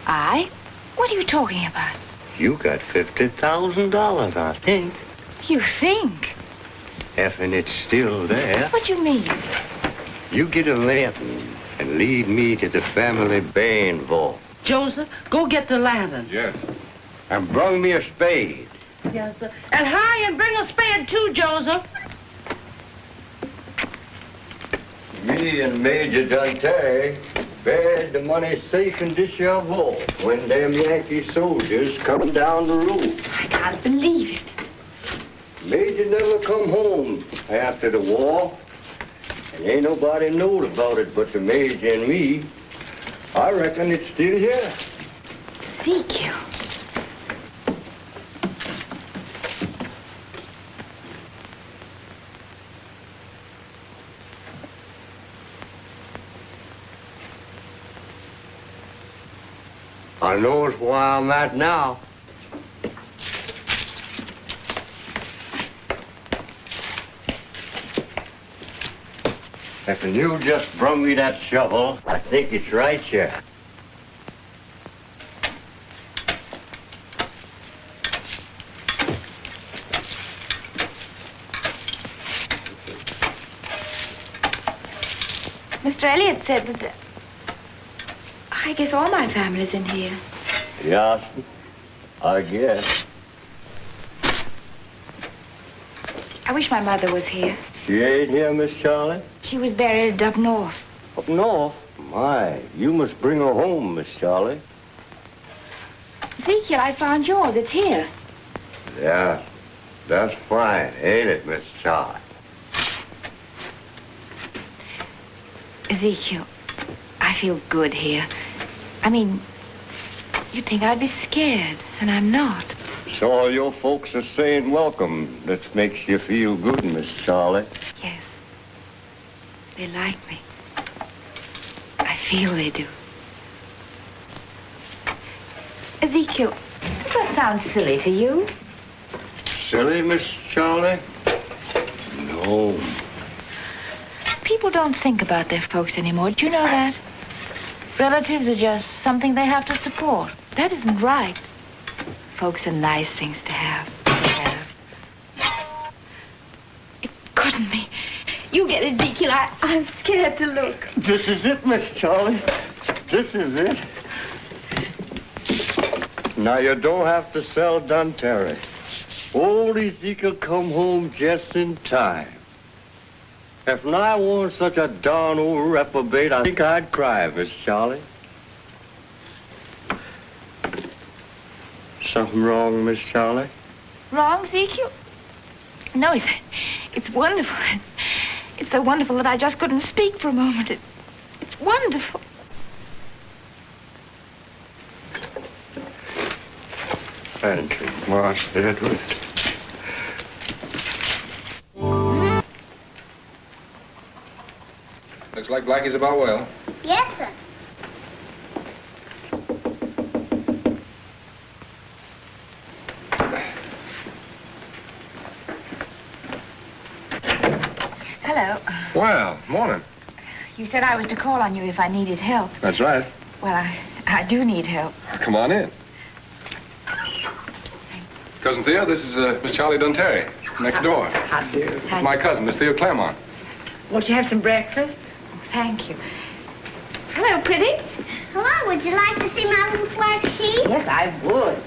I? What are you talking about? You got $50,000, I think. You think? Effing it's still there. What do you mean? You get a lantern and lead me to the family band vault. Joseph, go get the lantern. Yes. And bring me a spade. Yes, sir. And hurry and bring a spade too, Joseph. Me and Major Dante buried the money safe in this here vault when them Yankee soldiers come down the road. I can't believe it. Major never come home after the war. And ain't nobody knowed about it but the Major and me. I reckon it's still here. Ezekiel. I knows where I'm at now. If you just bring me that shovel, I think it's right here. Mr. Elliot said that... I guess all my family's in here. Yes, I guess. I wish my mother was here. She ain't here, Miss Charlie? She was buried up north. Up north? My, you must bring her home, Miss Charlie. Ezekiel, I found yours. It's here. Yeah, that's fine, ain't it, Miss Charlie? Ezekiel, I feel good here. I mean, you'd think I'd be scared, and I'm not. So all your folks are saying welcome. That makes you feel good, Miss Charlie. Yes. They like me. I feel they do. Ezekiel, does that sound silly to you? Silly, Miss Charlie? No. People don't think about their folks anymore. Do you know that? Relatives are just something they have to support. That isn't right. Folks are nice things to have. It couldn't be. You get it, Ezekiel. I'm scared to look. This is it, Miss Charlie. This is it. Now, you don't have to sell Dante. Old Ezekiel come home just in time. If I weren't such a darn old reprobate, I think I'd cry, Miss Charlie. Something wrong, Miss Charlie? Wrong, Ezekiel? No, it's wonderful. It's so wonderful that I just couldn't speak for a moment. It's wonderful. Thank you, Master Edward. Looks like Blackie's about well. Yes, sir. Hello. Well, morning. You said I was to call on you if I needed help. That's right. Well, I do need help. Come on in. Cousin Theo, this is Miss Charlie Dante, next door. How do? It's my cousin, Miss Theo Claremont. Won't you have some breakfast? Thank you. Hello, pretty. Hello, would you like to see my little black sheep? Yes, I would.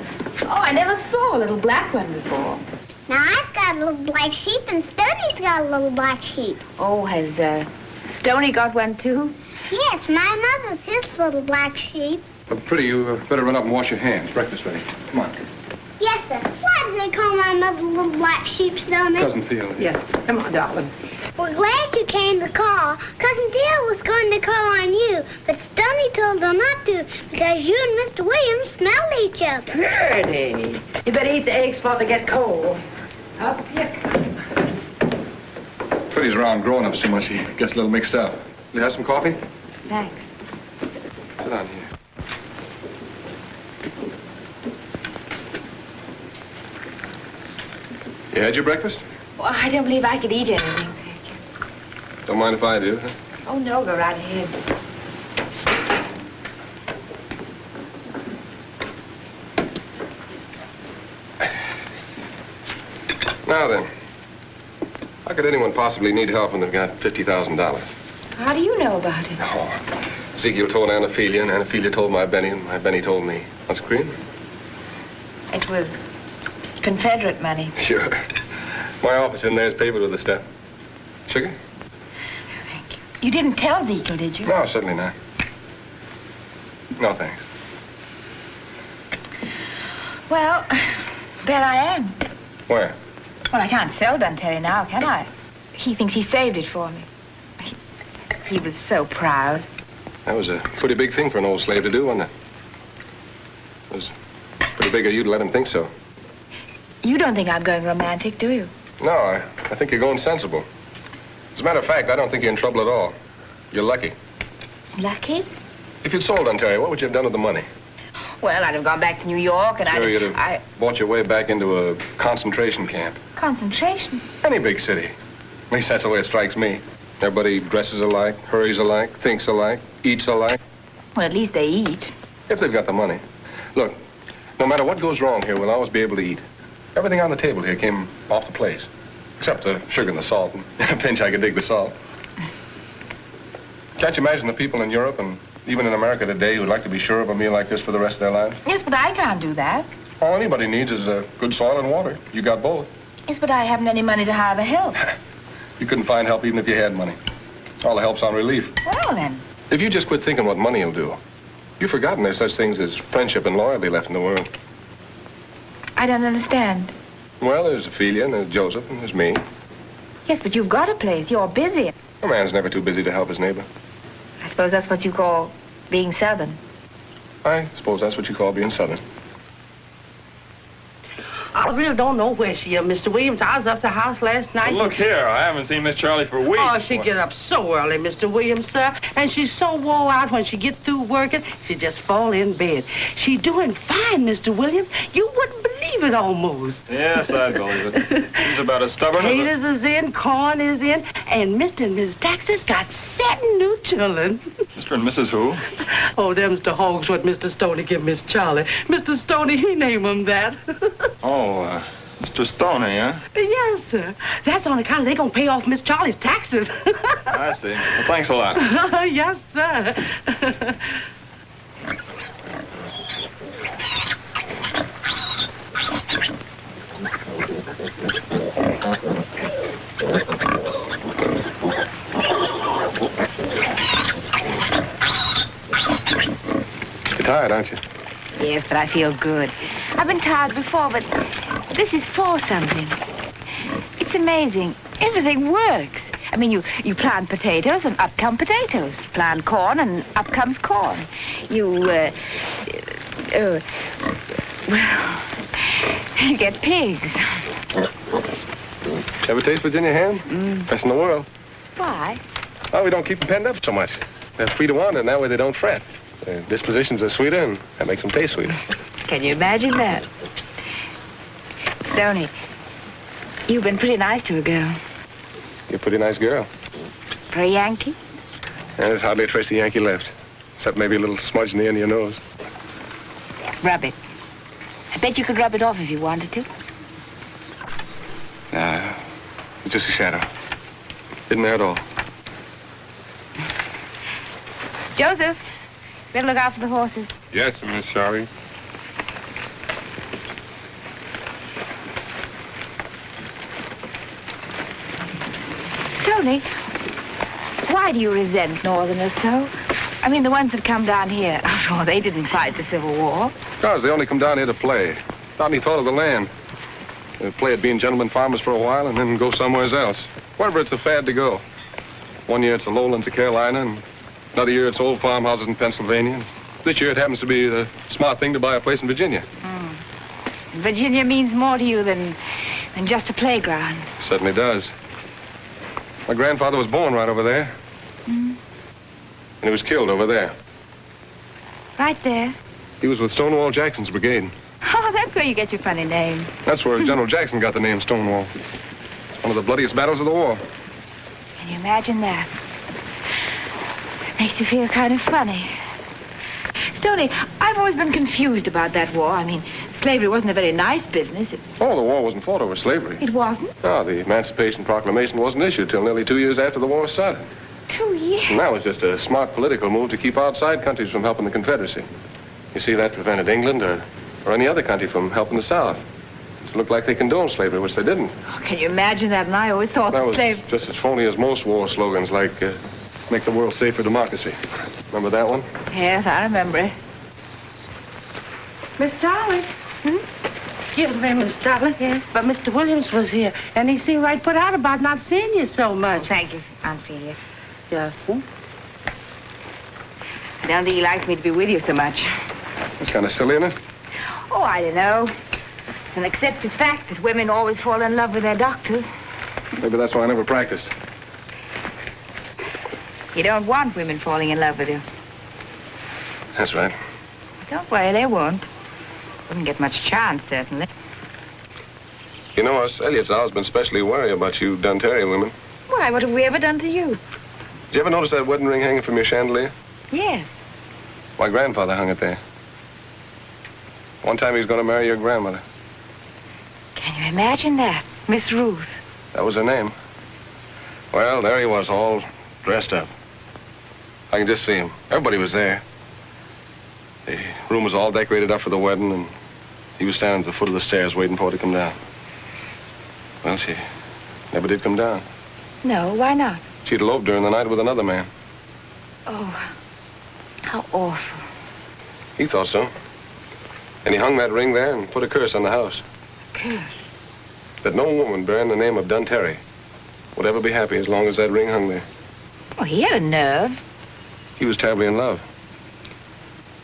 Oh, I never saw a little black one before. Now, I've got a little black sheep, and Stoney's got a little black sheep. Oh, has Stoney got one, too? Yes, my mother's his little black sheep. Pretty, you better run up and wash your hands. Breakfast ready. Come on. Yes, sir. Why do they call my mother little black sheep, Stoney? Cousin Theo. Yes. Come on, darling. We're glad you came to call. Cousin Theo was going to call on you, but Stoney told her not to because you and Mr. Williams smelled each other. Pretty. You better eat the eggs before they get cold. Up you come. Pretty's around grown-ups too much. He gets a little mixed up. Will you have some coffee? Thanks. Sit down here. You had your breakfast? Well, I don't believe I could eat anything, thank you. Don't mind if I do, huh? Oh, no, go right ahead. Now then, how could anyone possibly need help when they've got $50,000? How do you know about it? Oh, Ezekiel told Anophelia, and Anophelia told my Benny, and my Benny told me. What's cream? It was Confederate money. Sure. My office in there is papered with the stuff. Sugar? Thank you. You didn't tell Ezekiel, did you? No, certainly not. No, thanks. Well, there I am. Where? Well, I can't sell Dunterry now, can I? He thinks he saved it for me. He was so proud. That was a pretty big thing for an old slave to do, wasn't it? It was pretty big of you to let him think so. You don't think I'm going romantic, do you? No, I think you're going sensible. As a matter of fact, I don't think you're in trouble at all. You're lucky. Lucky? If you'd sold Ontario, what would you have done with the money? Well, I'd have gone back to New York and Sure, you'd have bought your way back into a concentration camp. Concentration? Any big city. At least that's the way it strikes me. Everybody dresses alike, hurries alike, thinks alike, eats alike. Well, at least they eat. If they've got the money. Look, no matter what goes wrong here, we'll always be able to eat. Everything on the table here came off the place. Except the sugar and the salt. In a pinch, I could dig the salt. Can't you imagine the people in Europe and even in America today who'd like to be sure of a meal like this for the rest of their lives? Yes, but I can't do that. All anybody needs is good soil and water. You got both. Yes, but I haven't any money to hire the help. You couldn't find help even if you had money. All the help's on relief. Well, then. If you just quit thinking what money will do, you've forgotten there's such things as friendship and loyalty left in the world. I don't understand. Well, there's Ophelia and there's Joseph and there's me. Yes, but you've got a place. You're busy. A man's never too busy to help his neighbor. I suppose that's what you call being Southern. I suppose that's what you call being Southern. I really don't know where she is, Mr. Williams. I was up at the house last night. Well, look here, I haven't seen Miss Charlie for weeks. Oh, she get up so early, Mr. Williams, sir. And she's so wore out when she get through working, she just fall in bed. She doing fine, Mr. Williams. You wouldn't believe it almost. Yes, I believe it. She's about as stubborn as Potatoes is in, corn is in, and Mr. and Mrs. Taxis got 7 new children. Mr. and Mrs. who? Oh, them's the hogs what Mr. Stoney give Miss Charlie. Mr. Stoney, he named them that. Oh, Mr. Stoney, huh? Yes, sir. That's on account they gonna pay off Miss Charlie's taxes. I see. Well, thanks a lot. Yes, sir. You're tired, aren't you? Yes, but I feel good. I've been tired before, but this is for something. It's amazing. Everything works. I mean, you plant potatoes and up come potatoes. You plant corn and up comes corn. You get pigs. Ever taste Virginia ham? Best in the world. Why? Well, we don't keep them penned up so much. They're free to wander, and that way they don't fret. Their dispositions are sweeter, and that makes them taste sweeter. Can you imagine that? Stoney, you've been pretty nice to a girl. You're a pretty nice girl. For a Yankee? Yeah, there's hardly a trace of Yankee left, except maybe a little smudge in the end of your nose. Rub it. I bet you could rub it off if you wanted to. Nah, it's just a shadow. Isn't there at all? Joseph, better look out for the horses. Yes, Miss Charlie. Stoney, why do you resent Northerners so? I mean, the ones that come down here, after all, they didn't fight the Civil War. Because they only come down here to play. Not any thought of the land. They play at being gentlemen farmers for a while and then go somewhere else. Wherever it's a fad to go. One year it's the lowlands of Carolina, and another year it's old farmhouses in Pennsylvania. And this year it happens to be the smart thing to buy a place in Virginia. Virginia means more to you than just a playground. Certainly does. My grandfather was born right over there. And he was killed over there. Right there? He was with Stonewall Jackson's brigade. Oh, that's where you get your funny name. That's where General Jackson got the name Stonewall. One of the bloodiest battles of the war. Can you imagine that? Makes you feel kind of funny. Stoney, I've always been confused about that war. I mean, slavery wasn't a very nice business. Oh, the war wasn't fought over slavery. It wasn't? No, the Emancipation Proclamation wasn't issued till nearly 2 years after the war started. 2 years? And that was just a smart political move to keep outside countries from helping the Confederacy. You see, that prevented England or any other country from helping the South. It looked like they condoned slavery, which they didn't. Oh, can you imagine that? And I always thought that was slavery... just as phony as most war slogans, like, make the world safe for democracy. Remember that one? Yes, I remember it. Miss Darling. Excuse me, Miss Darling. Yes? But Mr. Williams was here, and he seemed right put out about not seeing you so much. Oh, thank you, Aunt Phelia. Yes, sir. I don't think he likes me to be with you so much. That's kind of silly, isn't it? Oh, I don't know. It's an accepted fact that women always fall in love with their doctors. Maybe that's why I never practiced. You don't want women falling in love with you. That's right. Don't worry, they won't. Wouldn't get much chance, certainly. You know, us Elliott's always been especially worried about you Duntarian women. Why, what have we ever done to you? Did you ever notice that wedding ring hanging from your chandelier? Yes. My grandfather hung it there. One time he was going to marry your grandmother. Can you imagine that? Miss Ruth. That was her name. Well, there he was, all dressed up. I can just see him. Everybody was there. The room was all decorated up for the wedding, and he was standing at the foot of the stairs waiting for her to come down. Well, she never did come down. No, why not? She'd eloped during the night with another man. Oh, how awful. He thought so. And he hung that ring there and put a curse on the house. Curse? That no woman bearing the name of Duntary would ever be happy as long as that ring hung there. Oh, he had a nerve. He was terribly in love.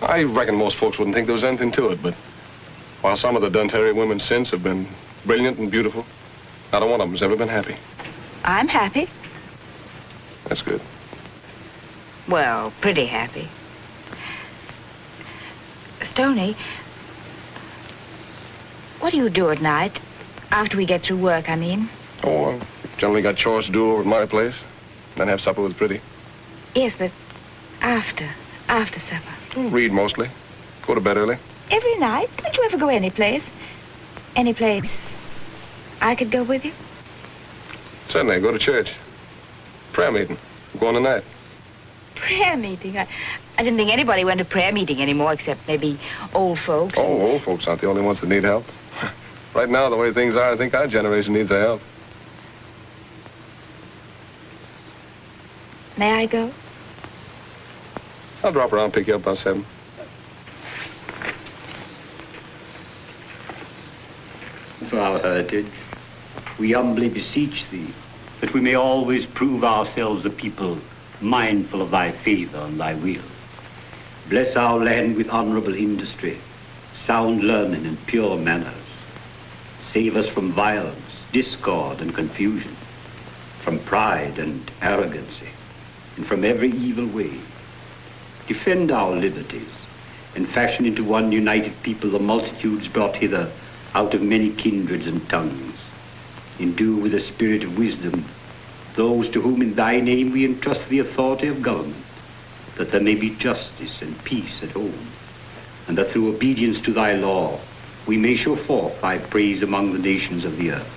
I reckon most folks wouldn't think there was anything to it, but while some of the Duntary women since have been brilliant and beautiful, not a one of them has ever been happy. I'm happy. That's good. Well, pretty happy. Stoney, what do you do at night? After we get through work, I mean. Oh, I generally got chores to do over at my place, then have supper with Pretty. Yes, but after supper. Read mostly. Go to bed early. Every night? Don't you ever go any place? Any place I could go with you? Certainly, I go to church. Prayer meeting. I'm going tonight. Prayer meeting? I didn't think anybody went to prayer meeting anymore, except maybe old folks. Oh, old folks aren't the only ones that need help. Right now, the way things are, I think our generation needs the help. May I go? I'll drop around and pick you up about 7. For our heritage, we humbly beseech thee that we may always prove ourselves a people mindful of thy favor and thy will. Bless our land with honorable industry, sound learning, and pure manners. Save us from violence, discord, and confusion, from pride and arrogancy, and from every evil way. Defend our liberties, and fashion into one united people the multitudes brought hither out of many kindreds and tongues. Endue with a spirit of wisdom those to whom in thy name we entrust the authority of government, that there may be justice and peace at home, and that through obedience to thy law we may show forth thy praise among the nations of the earth.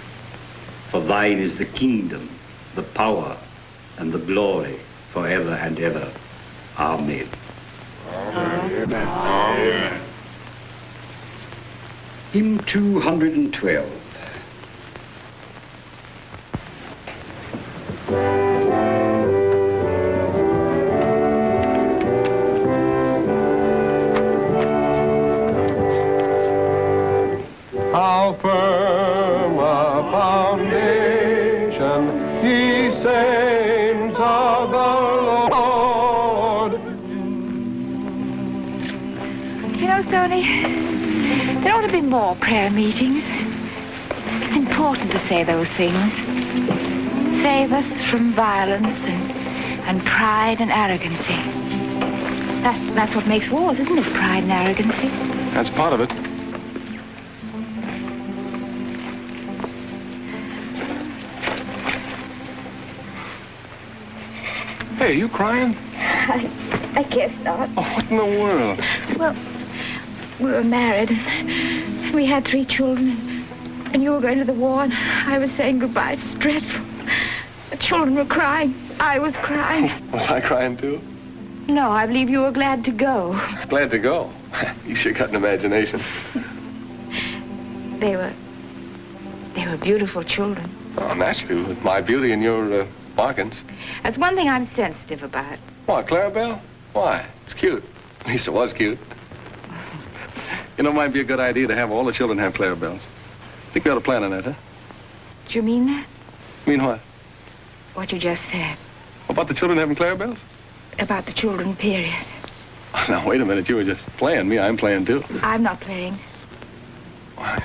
For thine is the kingdom, the power, and the glory forever and ever. Amen. Amen. Amen. Hymn 212. How firm a foundation, ye saints of the Lord. You know, Stoney, there ought to be more prayer meetings. It's important to say those things. Save us from violence and pride and arrogancy. That's what makes wars, isn't it? Pride and arrogancy. That's part of it. Hey, are you crying? I guess not. Oh, what in the world? Well, We were married, and we had 3 children, and you were going to the war, and I was saying goodbye. It was dreadful. The children were crying. I was crying. Was I crying, too? No, I believe you were glad to go. Glad to go? You sure got an imagination. They were beautiful children. Oh, naturally, with my beauty and your bargains. That's one thing I'm sensitive about. What, Clarabelle? Why? It's cute. At least it was cute. You know, it might be a good idea to have all the children have Clarabelles. Think we ought to plan on that, huh? Do you mean that? Mean what? What you just said. About the children having Clarabelles? About the children, period. Now, wait a minute. You were just playing me. I'm playing, too. I'm not playing. Why?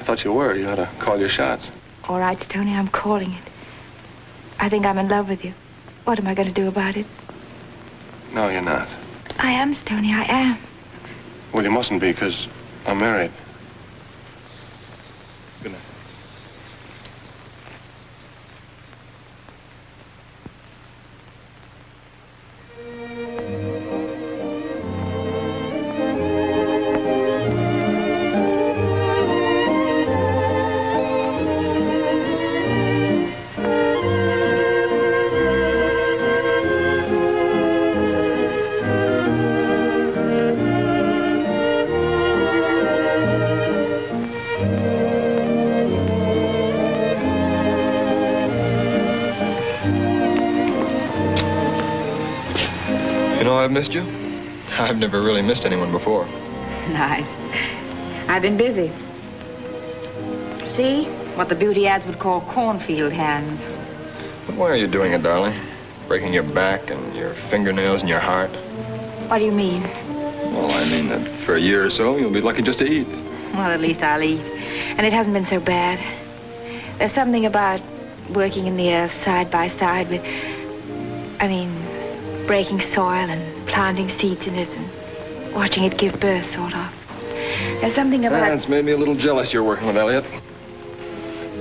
I thought you were. You ought to call your shots. All right, Stoney, I'm calling it. I think I'm in love with you. What am I going to do about it? No, you're not. I am, Stoney, I am. Well, you mustn't be, because I'm married. Good night. I've missed you? I've never really missed anyone before. Nice. I've been busy. See? What the beauty ads would call cornfield hands. But why are you doing it, darling? Breaking your back and your fingernails and your heart? What do you mean? Well, I mean that for a year or so, you'll be lucky just to eat. Well, at least I'll eat. And it hasn't been so bad. There's something about working in the earth side by side with... breaking soil and planting seeds in it and watching it give birth, sort of. There's something about... It's made me a little jealous you're working with Elliot.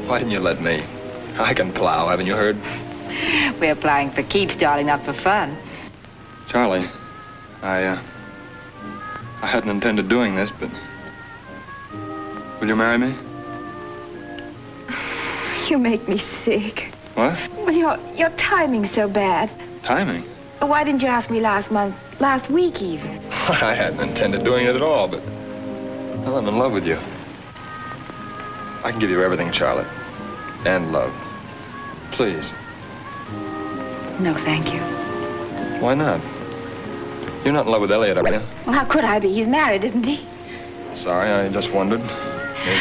Why didn't you let me? I can plow, haven't you heard? We're plowing for keeps, darling, not for fun. Charlie, I hadn't intended doing this, but... Will you marry me? You make me sick. What? Well, your timing's so bad. Timing? Why didn't you ask me last week even? I hadn't intended doing it at all, but... Well, I'm in love with you. I can give you everything, Charlotte. And love. Please. No, thank you. Why not? You're not in love with Elliot, are you? Well, how could I be? He's married, isn't he? Sorry, I just wondered.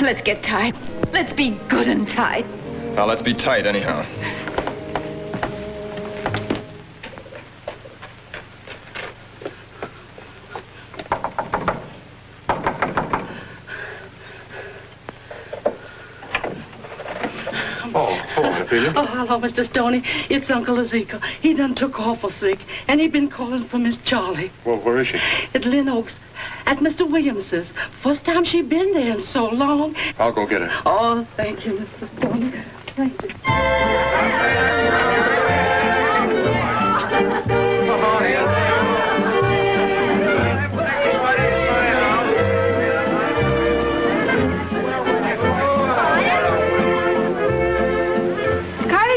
Let's get tight. Let's be good and tight. Now, let's be tight anyhow. Oh, hello, Mr. Stoney. It's Uncle Ezekiel. He done took awful sick, and he been calling for Miss Charlie. Well, where is she? At Lynn Oaks, at Mr. Williams's. First time she been there in so long. I'll go get her. Oh, thank you, Mr. Stoney. Thank you.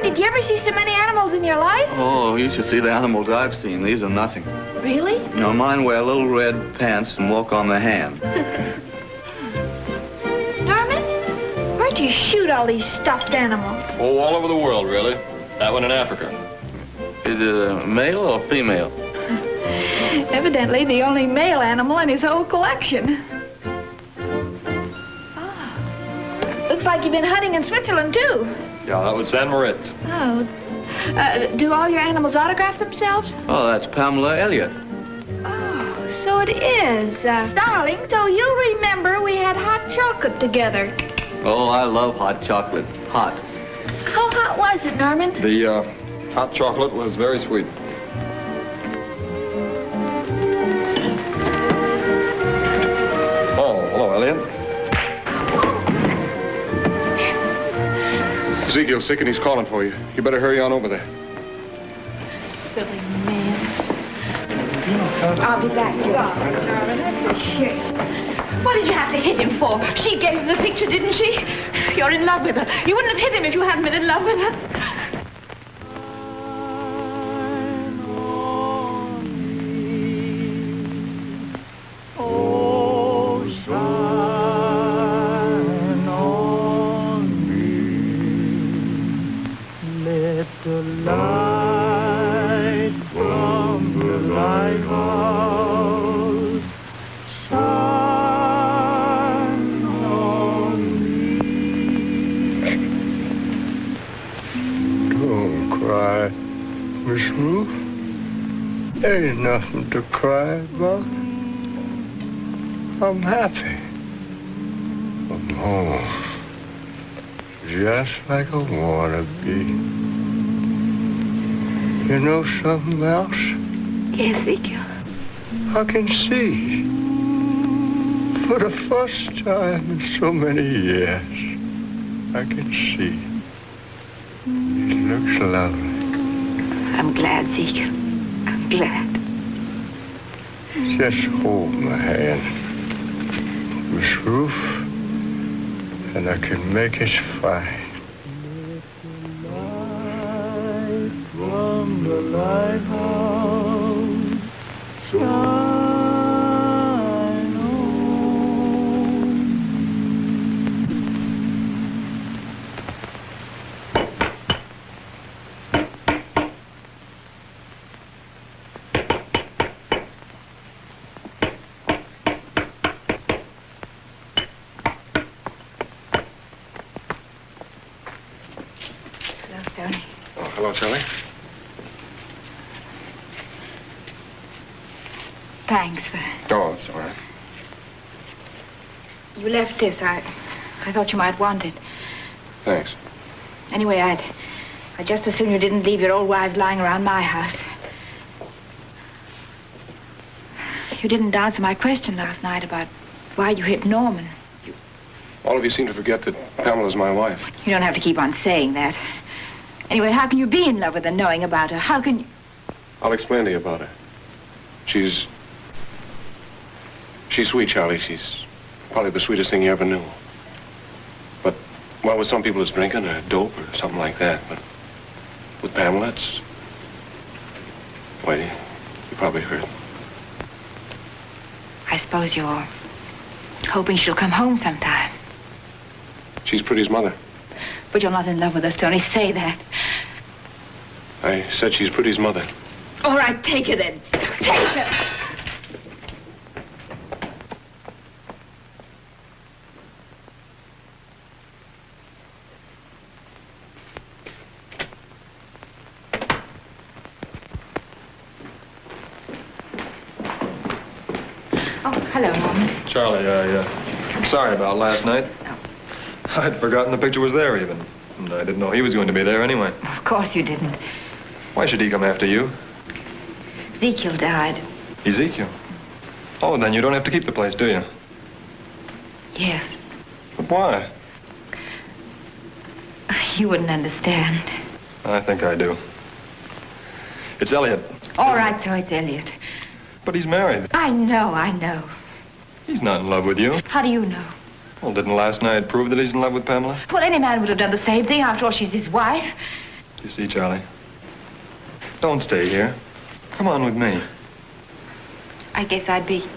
Did you ever see so many animals in your life? Oh, you should see the animals I've seen. These are nothing. Really? No, mine wear little red pants and walk on the hand. Norman, where'd you shoot all these stuffed animals? Oh, all over the world, really. That one in Africa. Is it a male or female? Evidently the only male animal in his whole collection. Oh. Looks like you've been hunting in Switzerland, too. Yeah, that was San Moritz. Oh. Do all your animals autograph themselves? Oh, that's Pamela Elliott. Oh, so it is. Darling, so you remember we had hot chocolate together. Oh, I love hot chocolate. Hot. How hot was it, Norman? The hot chocolate was very sweet. Oh, hello, Elliot. Ezekiel's sick and he's calling for you. You better hurry on over there. Silly man. I'll be back. Sorry, Charlie. That's a shame. What did you have to hit him for? She gave him the picture, didn't she? You're in love with her. You wouldn't have hit him if you hadn't been in love with her. The light from the lighthouse shine on me. Don't cry, Miss Ruth. Ain't nothing to cry about. I'm happy. I'm home. Just like I wanna be. You know something else? Yes, Ezekiel. I can see. For the first time in so many years, I can see. It looks lovely. I'm glad, Ezekiel. I'm glad. Just hold my hand, Miss Ruth, and I can make us fine. From the lighthouse shine on. Hello, Stoney. Oh, hello, Charlie. Thanks for... Oh, it's all right. You left this. I thought you might want it. Thanks. Anyway, I'd just as soon you didn't leave your old wives lying around my house. You didn't answer my question last night about why you hit Norman. All of you seem to forget that Pamela's my wife. You don't have to keep on saying that. Anyway, how can you be in love with her knowing about her? How can you... I'll explain to you about her. She's sweet, Charlie. She's probably the sweetest thing you ever knew. But, well, with some people it's drinking or dope or something like that. But with Pamela, it's... Well, you probably heard. I suppose you're hoping she'll come home sometime. She's Pretty's mother. But you're not in love with her, Stoney. Say that. I said she's Pretty's mother. All right, take her then. Take her. Oh, hello, Norman. Charlie, I'm sorry about last night. I'd forgotten the picture was there even. And I didn't know he was going to be there anyway. Of course you didn't. Why should he come after you? Ezekiel died. Ezekiel? Oh, then you don't have to keep the place, do you? Yes. But why? You wouldn't understand. I think I do. It's Elliot. All right, so it's Elliot. But he's married. I know. He's not in love with you. How do you know? Well, didn't last night prove that he's in love with Pamela? Well, any man would have done the same thing. After all, she's his wife. You see, Charlie, don't stay here. Come on with me. I guess I'd be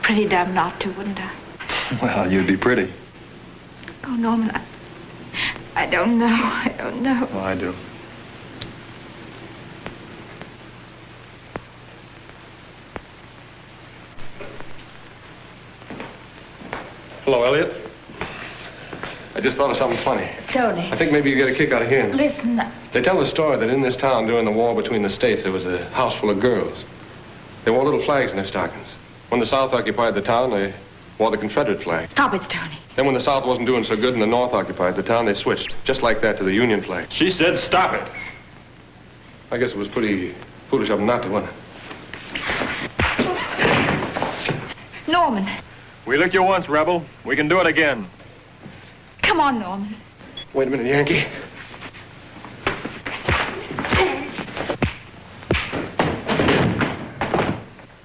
pretty dumb not to, wouldn't I? Well, you'd be pretty. Oh, Norman, I don't know. I don't know. Oh, I do. Hello, Elliot. I just thought of something funny. Stoney. I think maybe you get a kick out of hearing. Listen. They tell the story that in this town during the war between the states, there was a house full of girls. They wore little flags in their stockings. When the South occupied the town, they wore the Confederate flag. Stop it, Stoney. Then when the South wasn't doing so good and the North occupied the town, they switched, just like that, to the Union flag. She said stop it. I guess it was pretty foolish of them not to, wasn't it? Norman. We licked you once, Rebel. We can do it again. Come on, Norman. Wait a minute, Yankee.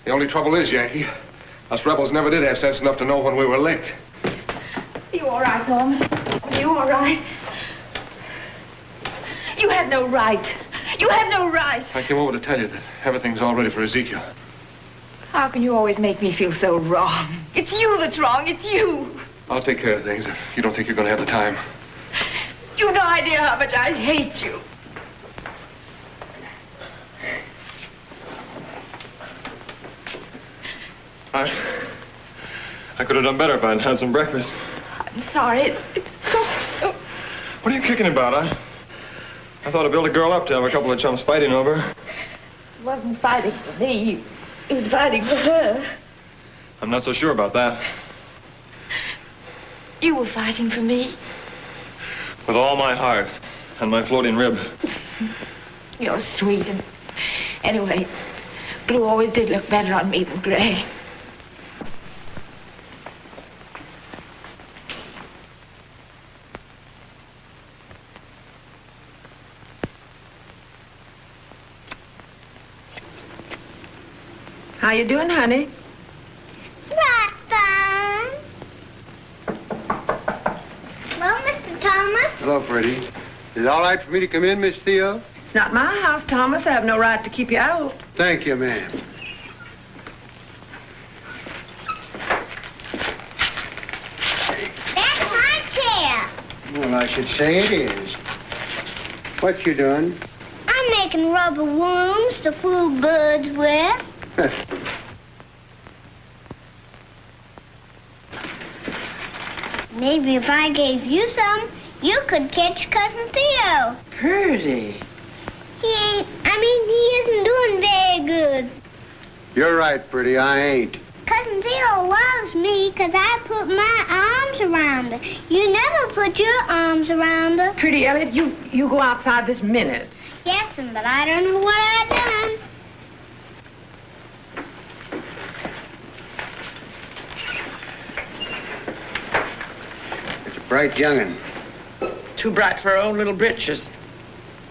The only trouble is, Yankee, Us rebels never did have sense enough to know when we were licked. Are you all right, Norman? Are you all right? You had no right. You had no right. I came over to tell you that everything's all ready for Ezekiel. How can you always make me feel so wrong? It's you that's wrong. It's you. I'll take care of things if you don't think you're going to have the time. You've no idea how much I hate you. I could have done better if I'd had some breakfast. I'm sorry. It's so... What are you kicking about? I thought I built a girl up to have a couple of chumps fighting over. It wasn't fighting for me. It was fighting for her. I'm not so sure about that. You were fighting for me. With all my heart and my floating rib. You're sweet. And anyway, blue always did look better on me than gray. How you doing, honey? Right, fine. Hello, Mr. Thomas. Hello, Freddie. Is it all right for me to come in, Miss Theo? It's not my house, Thomas. I have no right to keep you out. Thank you, ma'am. That's my chair. Well, I should say it is. What you doing? I'm making rubber wombs to fool birds with. Maybe if I gave you some, you could catch Cousin Theo. Pretty. He isn't doing very good. You're right, Pretty. I ain't. Cousin Theo loves me 'cause I put my arms around her. You never put your arms around her. Pretty, Elliot, you go outside this minute. Yes'm, but I don't know what I done. It's a bright young'un. Too bright for her own little britches.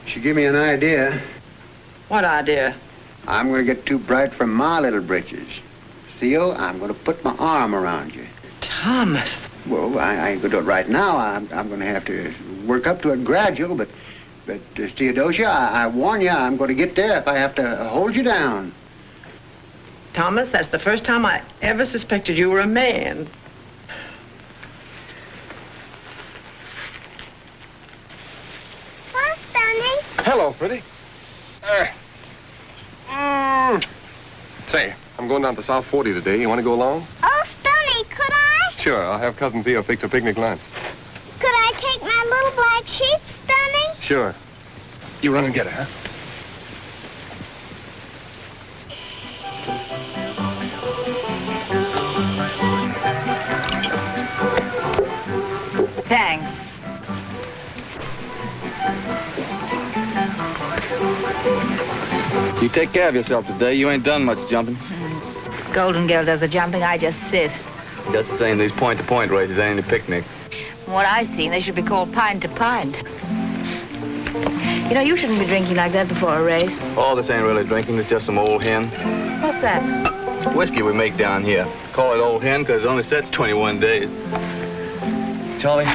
She give me an idea. What idea? I'm going to get too bright for my little britches. Theo, I'm going to put my arm around you. Thomas. Well, I ain't going to do it right now. I'm going to have to work up to it gradual, but Theodosia, I warn you, I'm going to get there if I have to hold you down. Thomas, that's the first time I ever suspected you were a man. Well, Sonny. Hello, Freddie. Say, I'm going down to South 40 today. You want to go along? Oh, Sonny, could I? Sure, I'll have Cousin Theo fix a picnic lunch. Could I take my little black sheep, Sonny? Sure. You run and get her, huh? Thanks. You take care of yourself today. You ain't done much jumping. Golden Girl does the jumping. I just sit. Just the same, these point-to-point races ain't a picnic. From what I've seen, they should be called pint to pint. You know, you shouldn't be drinking like that before a race. All this ain't really drinking. It's just some old hen. What's that? Whiskey we make down here. Call it old hen because it only sets 21 days. Charlie,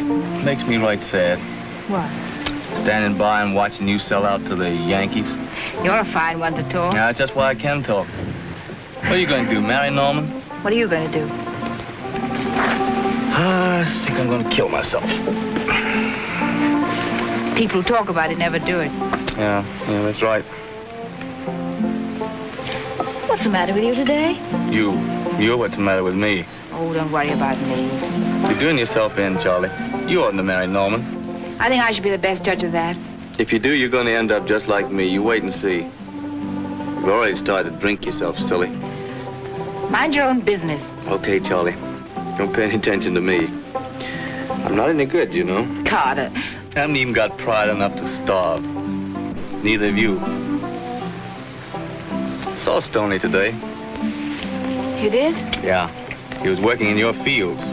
makes me right sad. What? Standing by and watching you sell out to the Yankees. You're a fine one to talk. Yeah, that's just why I can talk. What are you going to do, marry Norman? What are you going to do? I think I'm going to kill myself. People talk about it, never do it. Yeah, that's right. What's the matter with you today? You're what's the matter with me. Oh, don't worry about me. You're doing yourself in, Charlie. You oughtn't to marry Norman. I think I should be the best judge of that. If you do, you're going to end up just like me. You wait and see. You've already started to drink yourself, silly. Mind your own business. Okay, Charlie. Don't pay any attention to me. I'm not any good, you know. Carter. I haven't even got pride enough to starve. Neither of you. Saw Stoney today. You did? Yeah. He was working in your fields.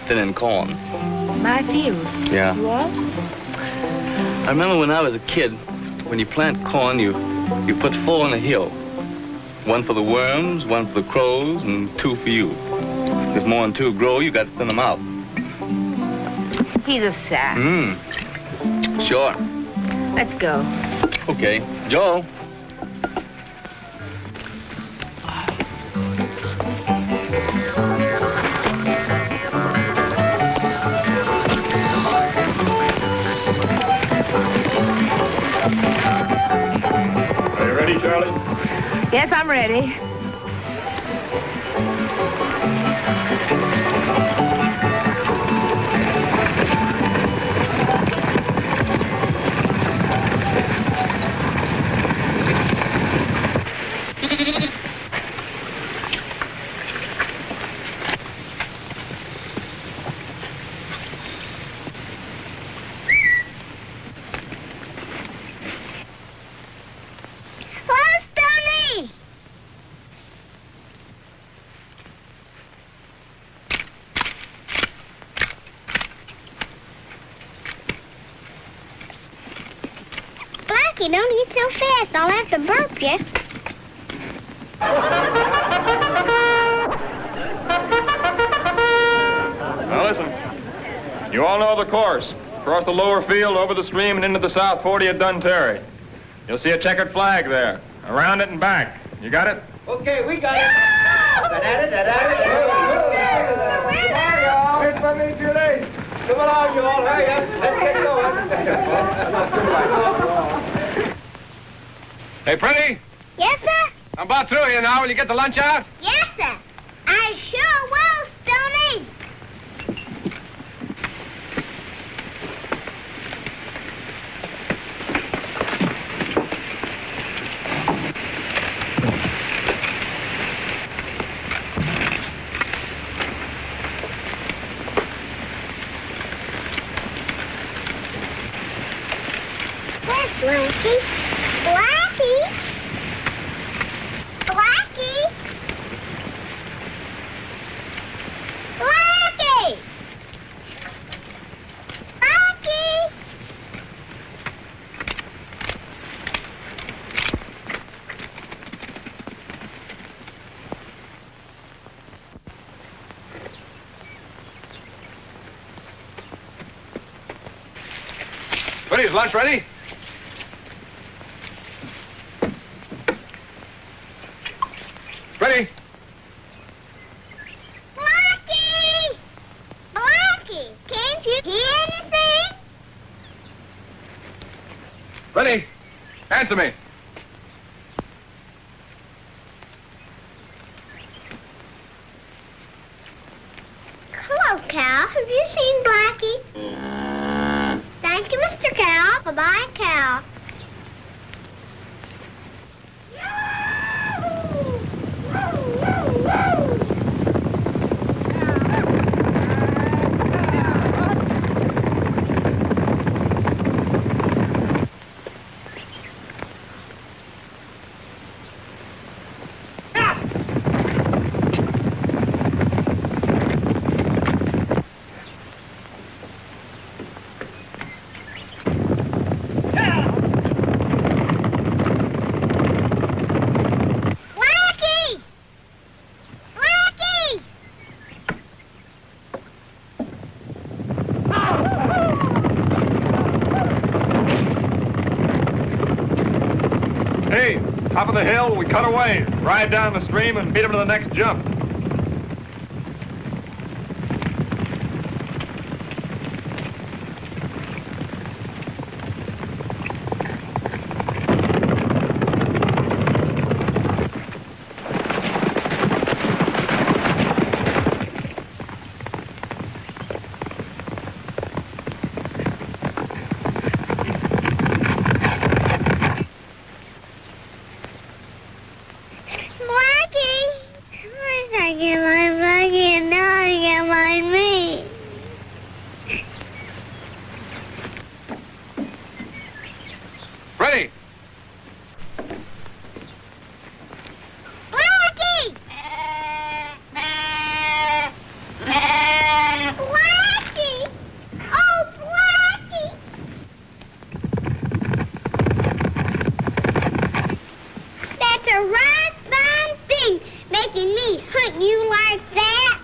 Thinning corn. My fields? Yeah. What? I remember when I was a kid, when you plant corn, you put 4 on a hill. One for the worms, one for the crows, and 2 for you. If more than 2 grow, you got to thin them out. He's a sap. Sure. Let's go. Okay. Joe. Are you ready, Charlie? Yes, I'm ready. Blackie, don't eat so fast. I'll have to burp you. Now listen, you all know the course. Across the lower field, over the stream, and into the South 40 at Dunterry. You'll see a checkered flag there. Around it and back. You got it? Okay, we got it. Here's for me, Julie. Come along, you all. Hurry up. Let's get going. Hey, Pretty, Yes, sir? I'm about through here now. Will you get the lunch out? Yes, sir. I sure will, Stoney. Where's Blackie? Blackie? Blackie? Blackie! Blackie! Pretty, is lunch ready? Pretty. Blackie! Blackie, can't you hear anything? Pretty, answer me. Hello, Cow. Have you seen Blackie? Thank you, Mr. Cow. Bye-bye, Cow. Blackie! Blackie! Hey, top of the hill, we cut away. Ride down the stream and beat him to the next jump. Blackie! First I get my Blackie and now I get my me. Pretty. Blackie! Blackie! Oh, Blackie! That's a right fine liking me. Hunt you like that?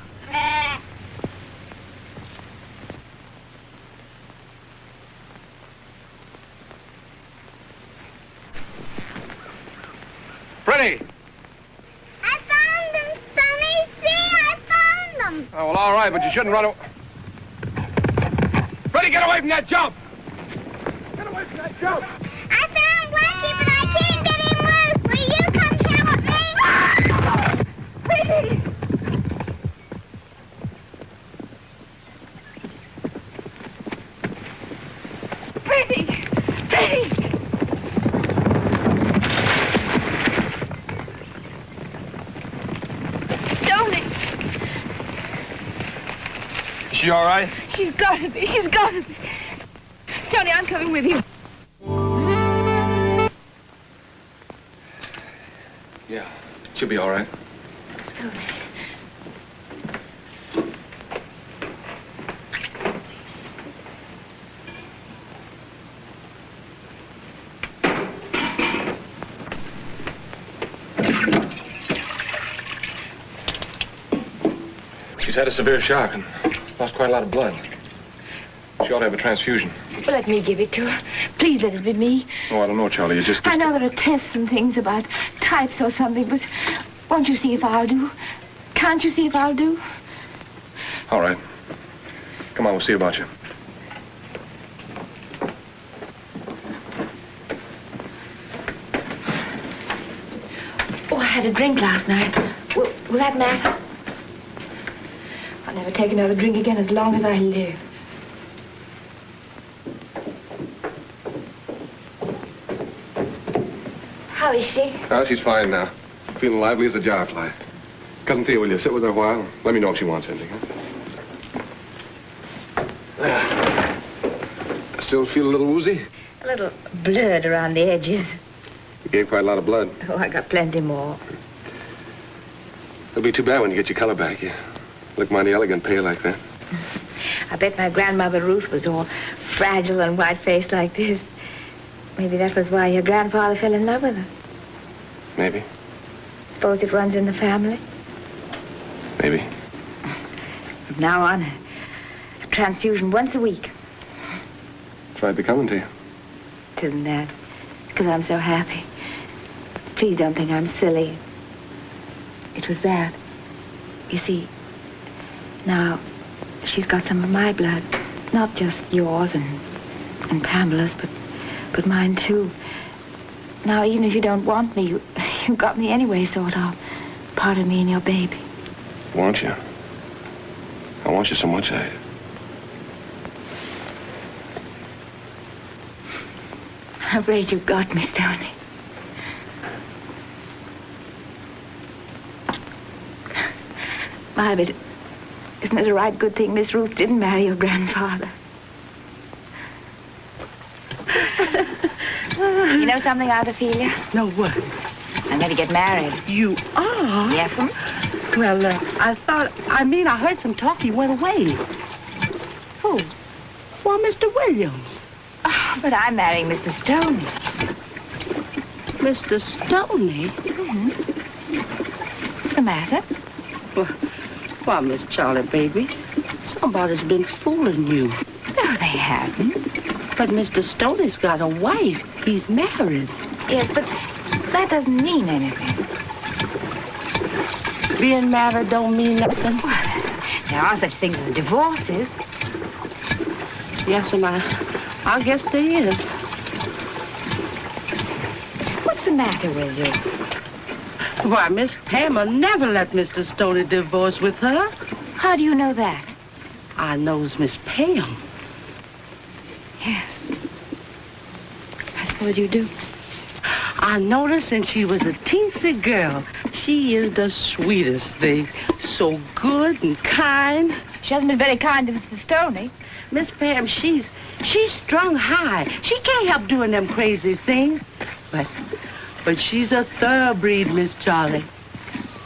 Freddie! I found them, Sonny. See, I found them. Oh, well, all right, but you shouldn't run away. Freddie, get away from that jump! Get away from that jump! I found Blackie, but I can't get him loose. Will you come help me? Freddie! Freddie! Freddie! Stoney! Is she all right? She's got to be. She's got to be. Stoney, I'm coming with you. Yeah, she'll be all right. Stoney. She's had a severe shock and lost quite a lot of blood. She ought to have a transfusion. Well, let me give it to her. Please let it be me. Oh, I don't know, Charlie. You just... I know there are tests and things about types or something, but won't you see if I'll do? Can't you see if I'll do? All right. Come on, we'll see about you. Oh, I had a drink last night. Will that matter? I'll never take another drink again as long as I live. How is she? Oh, she's fine now. Feeling lively as a jar fly. Cousin Thea, will you sit with her a while? Let me know if she wants anything, huh? Still feel a little woozy? A little blurred around the edges. You gave quite a lot of blood. Oh, I got plenty more. It'll be too bad when you get your color back. You look mighty elegant pale like that. I bet my grandmother Ruth was all fragile and white-faced like this. Maybe that was why your grandfather fell in love with her. Maybe. Suppose it runs in the family? Maybe. From now on, a transfusion once a week. Tried to come to you. It isn't that. It's because I'm so happy. Please don't think I'm silly. It was that. You see, now she's got some of my blood. Not just yours and Pamela's, but mine too. Now, even if you don't want me, you got me anyway, sort of. Part of me and your baby. Want you? I want you so much, I'm afraid you got me, Stoney. My, but isn't it a right good thing Miss Ruth didn't marry your grandfather? You know something, Ophelia? No, what? I'm going to get married. You are? Yes'm. Well, I heard some talk he went away. Who? Well, Mr. Williams. Oh, but I'm marrying Mr. Stoney. Mr. Stoney? Mm-hmm. What's the matter? Well, Miss Charlie, baby, somebody's been fooling you. No, they haven't. But Mr. Stoney's got a wife. He's married. Yes, but that doesn't mean anything. Being married don't mean nothing. Well, there are such things as divorces. Yes, and I guess there is. What's the matter with you? Why, Miss Pamela never let Mr. Stoney divorce with her. How do you know that? I knows Miss Pam. Yes. I suppose you do. I noticed since she was a teensy girl. She is the sweetest thing. So good and kind. She hasn't been very kind to Mr. Stoney. Miss Pam, she's strung high. She can't help doing them crazy things. But she's a thoroughbred, Miss Charlie.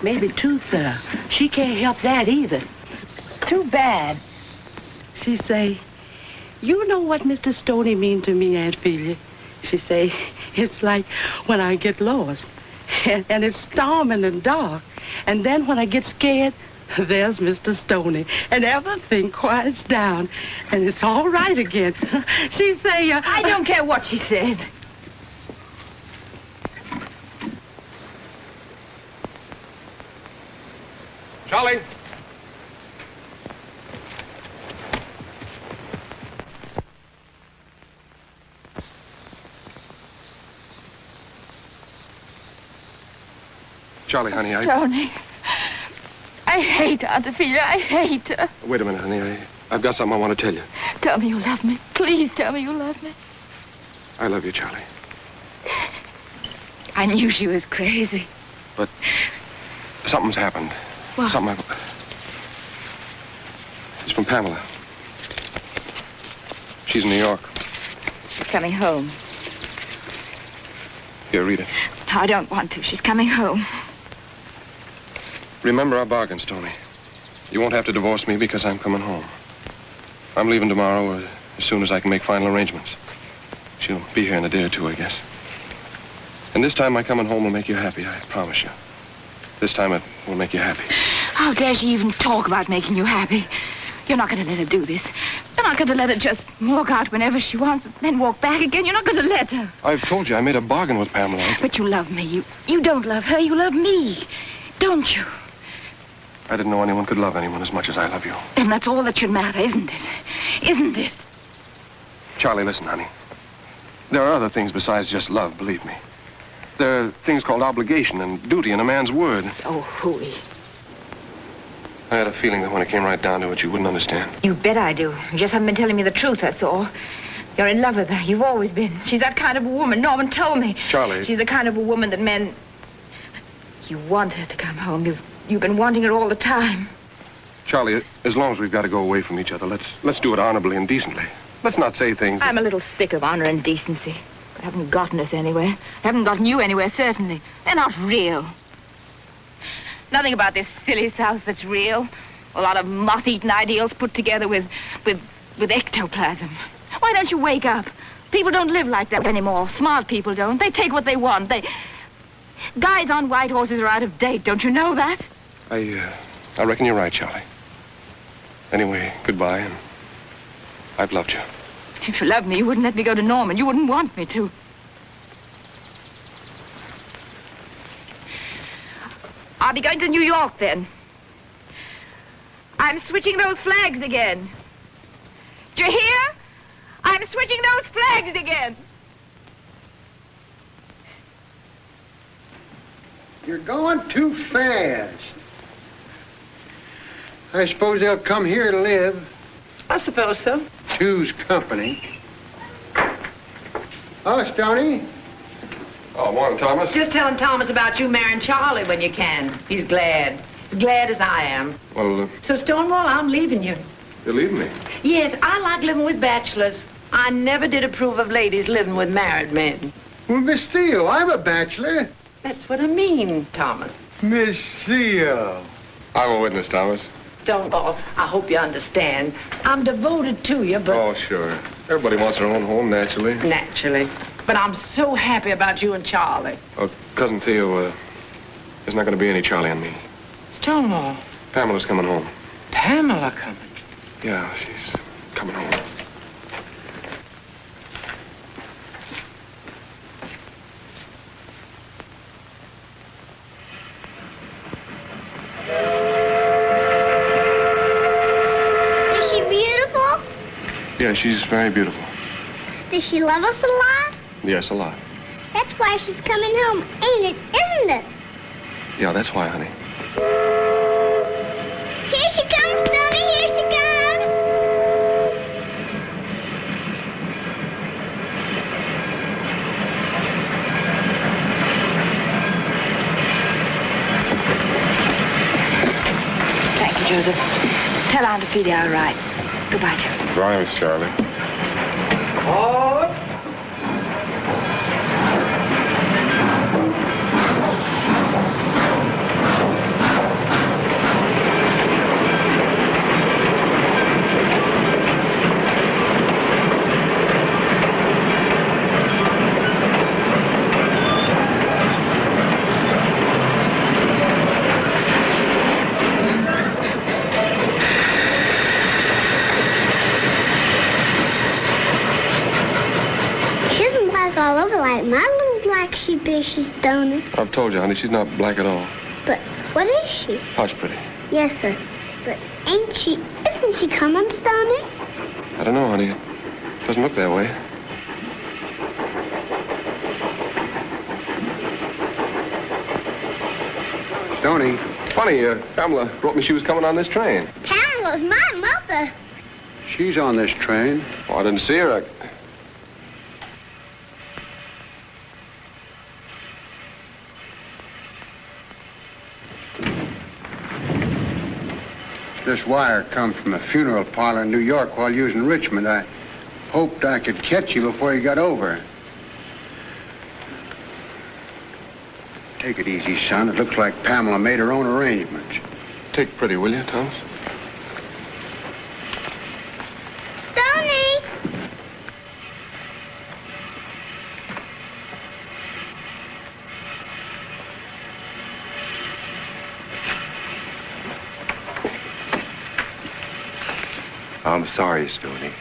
Maybe too thorough. She can't help that either. Too bad. She say, you know what Mr. Stoney mean to me, Aunt Ophelia? She say, it's like when I get lost and it's storming and dark. And then when I get scared, there's Mr. Stoney, and everything quiets down, and it's all right again. She say, I don't care what she said. Charlie! Charlie, honey, Tony, I hate Aunt Ophelia. I hate her. Wait a minute, honey. I've got something I want to tell you. Tell me you love me. Please tell me you love me. I love you, Charlie. I knew she was crazy. But something's happened. What? It's from Pamela. She's in New York. She's coming home. Here, read it. No, I don't want to. She's coming home. Remember our bargains, Tony. You won't have to divorce me because I'm coming home. I'm leaving tomorrow as soon as I can make final arrangements. She'll be here in a day or two, I guess. And this time my coming home will make you happy, I promise you. This time it will make you happy. How dare she even talk about making you happy? You're not going to let her do this. You're not going to let her just walk out whenever she wants, then walk back again. You're not going to let her. I've told you, I made a bargain with Pamela. But you love me. You don't love her. You love me. Don't you? I didn't know anyone could love anyone as much as I love you. Then that's all that should matter, isn't it? Isn't it? Charlie, listen, honey. There are other things besides just love, believe me. There are things called obligation and duty and a man's word. Oh, hooey. I had a feeling that when it came right down to it, you wouldn't understand. You bet I do. You just haven't been telling me the truth, that's all. You're in love with her. You've always been. She's that kind of a woman. Norman told me. Charlie. She's the kind of a woman that men... You want her to come home. You've been wanting her all the time. Charlie, as long as we've got to go away from each other, let's do it honorably and decently. Let's not say things... I'm a little sick of honor and decency. I haven't gotten us anywhere. I haven't gotten you anywhere, certainly. They're not real. Nothing about this silly South that's real. A lot of moth-eaten ideals put together with ectoplasm. Why don't you wake up? People don't live like that anymore. Smart people don't. They take what they want. Guys on white horses are out of date. Don't you know that? I reckon you're right, Charlie. Anyway, goodbye, and I've loved you. If you loved me, you wouldn't let me go to Norman. You wouldn't want me to. I'll be going to New York, then. I'm switching those flags again. Do you hear? I'm switching those flags again. You're going too fast. I suppose they'll come here to live. I suppose so. Two's company. Oh, Stoney. Oh, morning, Thomas. Just telling Thomas about you marrying Charlie when you can. He's glad. As glad as I am. Well, So, Stonewall, I'm leaving you. you're leaving me. Yes, I like living with bachelors. I never did approve of ladies living with married men. Well, Miss Theo, I'm a bachelor. That's what I mean, Thomas. Miss Theo. I'm a witness, Thomas. Stonewall, I hope you understand. I'm devoted to you, but... Oh, sure. Everybody wants their own home, naturally. Naturally. But I'm so happy about you and Charlie. Oh, Cousin Theo, there's not going to be any Charlie and me. Stonewall. Pamela's coming home. Pamela coming? Yeah, she's coming home. Is she beautiful? Yeah, she's very beautiful. Does she love us a lot? Yes, a lot. That's why she's coming home, ain't it? Isn't it? Yeah, that's why, honey. Here she comes, Stoney. Here she comes. Thank you, Joseph. Tell Aunt Ophelia I'll write. Goodbye, Joseph. Bye, Miss Charlie. Oh! is she, Stoney? I've told you, honey, she's not black at all. But what is she? Hush, pretty. Yes, sir. But isn't she coming, Stoney? I don't know, honey. It doesn't look that way. Stoney. Funny, Pamela wrote me she was coming on this train. Pamela's my mother. She's on this train. Oh, I didn't see her. This wire come from a funeral parlor in New York while you was in Richmond. I hoped I could catch you before you got over. Take it easy, son. It looks like Pamela made her own arrangements. Take pretty, will you, Thomas? Stoney! I'm sorry, Stoney.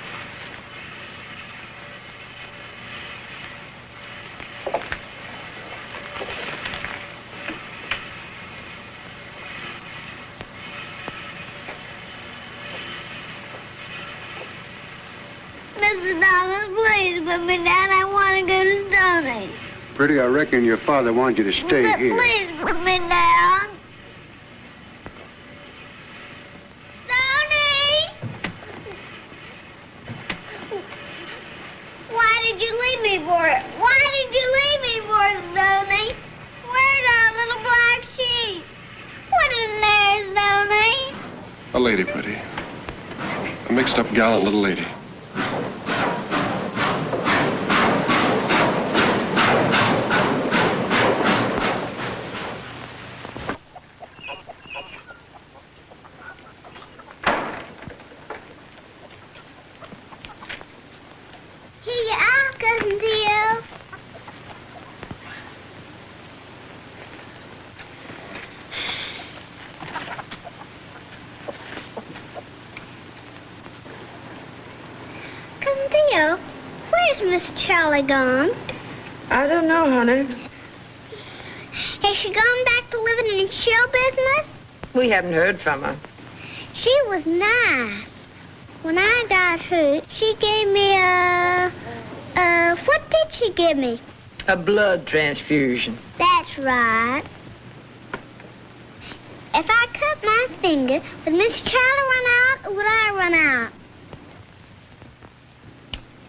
Mr. Thomas, please put me down. I want to go to Stoney. Pretty, I reckon your father wants you to stay But here. please put me down. Stoney! Why did you leave me for it? Why did you leave me for it, Stoney? Where's our little black sheep? What in there, Stoney? A lady, pretty. A mixed-up, gallant little lady. Here you are, Cousin Theo. Cousin Theo, where's Miss Charlie gone? I don't know, honey. Has she gone back to living in the show business? We haven't heard from her. She was nice. When I got hurt, she gave me what did she give me? A blood transfusion. That's right. If I cut my finger, would Miss Charlie run out or would I run out?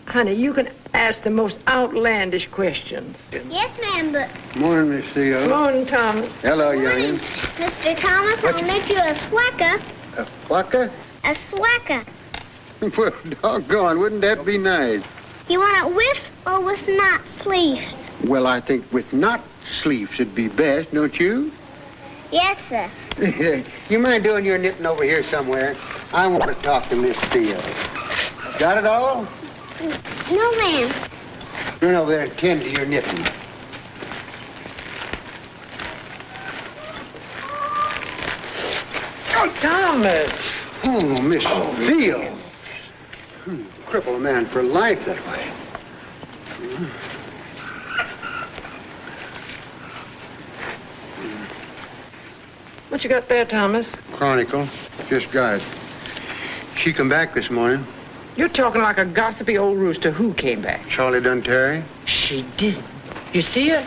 Honey, you can ask the most outlandish questions. Yes, ma'am, but... Morning, Miss Theo. Morning, Thomas. Hello, youngin. Mr. Thomas, I'll let you a swacker. A whacker? A swacker. Well, doggone, wouldn't that be nice? You want it with or with not sleeves? Well, I think with not sleeves would be best, don't you? Yes, sir. You mind doing your knitting over here somewhere? I want to talk to Miss Theo. Got it all? No, ma'am. Run over there and tend to your knitting. Oh, Thomas. Oh, Miss Theo. Cripple a man for life that way. What you got there, Thomas? Chronicle. Just got it. She come back this morning. You're talking like a gossipy old rooster. Who came back? Charlie Dunterry. She didn't. You see her?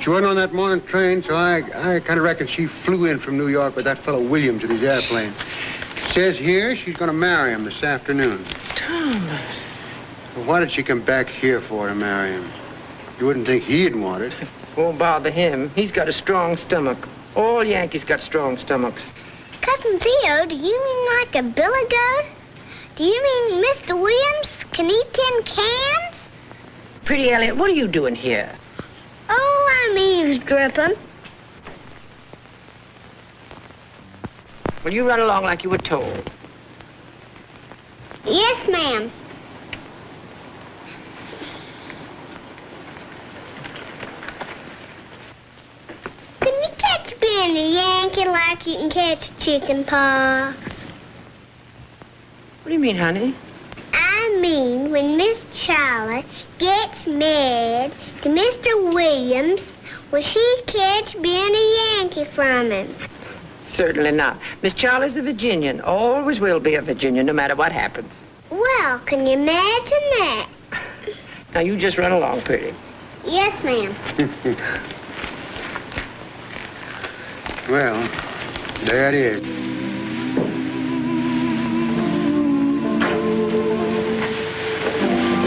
She wasn't on that morning train, so I kind of reckon she flew in from New York with that fellow Williams in his airplane. Says here she's going to marry him this afternoon. Thomas. Well, why did she come back here for to marry him? You wouldn't think he'd want it. Won't bother him. He's got a strong stomach. All Yankees got strong stomachs. Cousin Theo, do you mean like a billy goat? Do you mean Mr. Williams can eat 10 cans? Pretty Elliot, what are you doing here? Oh, I'm eavesdropping. Well, you run along like you were told. Yes, ma'am. Can you catch being a Yankee like you can catch chicken pox? What do you mean, honey? I mean, when Miss Charlotte gets married to Mr. Williams, Will she catch being a Yankee from him? Certainly not. Miss Charlie's a Virginian. Always will be a Virginian, no matter what happens. Well, can you imagine that? Now, you just run along, pretty. Yes, ma'am. Well, there it is.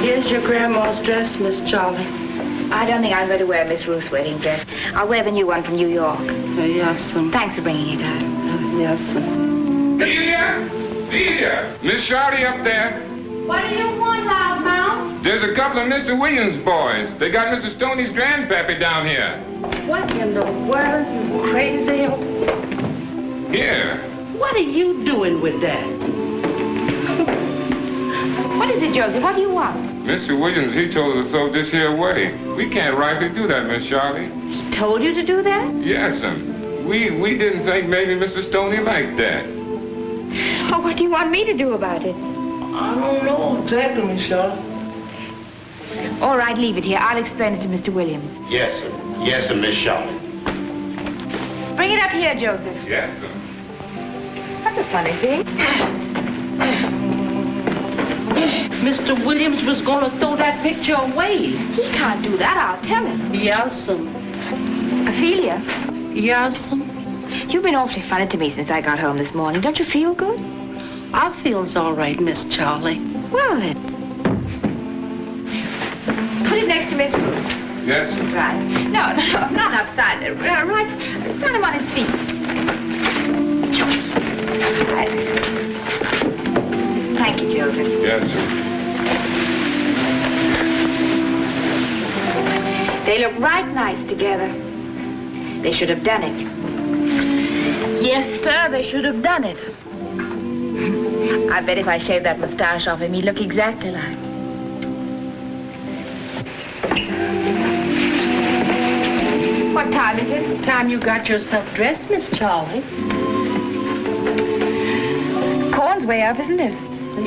Here's your grandma's dress, Miss Charlie. I don't think I'm going to wear Miss Ruth's wedding dress. I'll wear the new one from New York. Yes, Thanks for bringing it out. Yes, Delia! Miss Shawty up there. What do you want, loudmouth? There's a couple of Mr. Williams boys. They got Mr. Stoney's grandpappy down here. What in the world, you crazy? Here. What are you doing with that? What is it, Joseph? What do you want? Mr. Williams, he told us to throw this here away. We can't rightly do that, Miss Shawty. He told you to do that? Yes, sir. We didn't think maybe Mr. Stoney liked that. Oh, what do you want me to do about it? I don't know exactly, Miss Charlotte. All right, leave it here. I'll explain it to Mr. Williams. Yes, sir. Yes, sir, Miss Charlotte. Bring it up here, Joseph. Yes, sir. That's a funny thing. Mr. Williams was going to throw that picture away. He can't do that, I'll tell him. Yes, sir. Ophelia. Yes, sir. You've been awfully funny to me since I got home this morning. Don't you feel good? I feels all right, Miss Charlie. Well, then. Put it next to Miss Ruth. Yes, sir. Right. No, not upside there. Right. Stand him on his feet. Right. Thank you, Joseph. Yes, sir. They look right nice together. They should have done it. Yes, sir, they should have done it. I bet if I shaved that mustache off him, he'd look exactly like. What time is it? Time you got yourself dressed, Miss Charlie. Corn's way up, isn't it?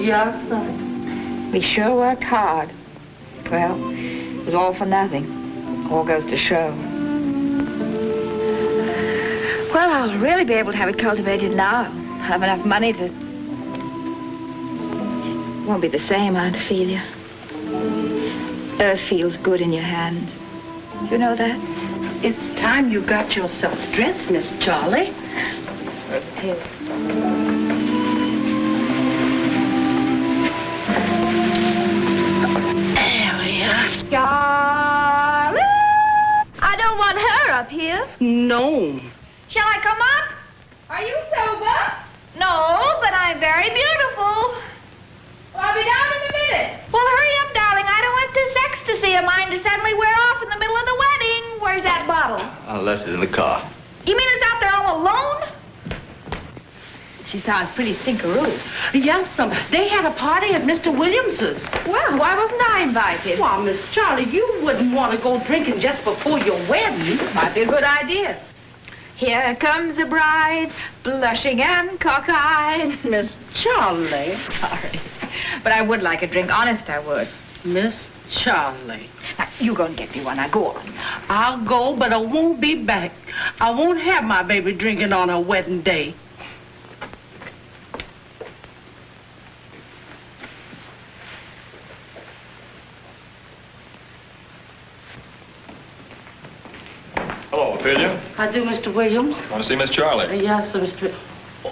Yes, sir. We sure worked hard. Well, it was all for nothing. All goes to show. Well, I'll really be able to have it cultivated now. I'll have enough money to... Won't be the same, Aunt Ophelia. Earth feels good in your hands. You know that? It's time you got yourself dressed, Miss Charlie. Here. There we are. Charlie! I don't want her up here. No. Shall I come up? Are you sober? No, but I'm very beautiful. Well, I'll be down in a minute. Well, hurry up, darling. I don't want this ecstasy of mine to suddenly wear off in the middle of the wedding. Where's that bottle? I left it in the car. You mean it's out there all alone? She sounds pretty stinkeroo. Yes, sir. They had a party at Mr. Williams's. Well, why wasn't I invited? Why, Miss Charlie, you wouldn't want to go drinking just before your wedding. Might be a good idea. Here comes the bride, blushing and cockeyed. Miss Charlie. Sorry. But I would like a drink. Honest, I would. Miss Charlie. Now, you go and get me one. Now, go on. I'll go, but I won't be back. I won't have my baby drinking on her wedding day. Hello, Ophelia. I do, Mr. Williams. Want to see Miss Charlie? Yes, sir, Mr.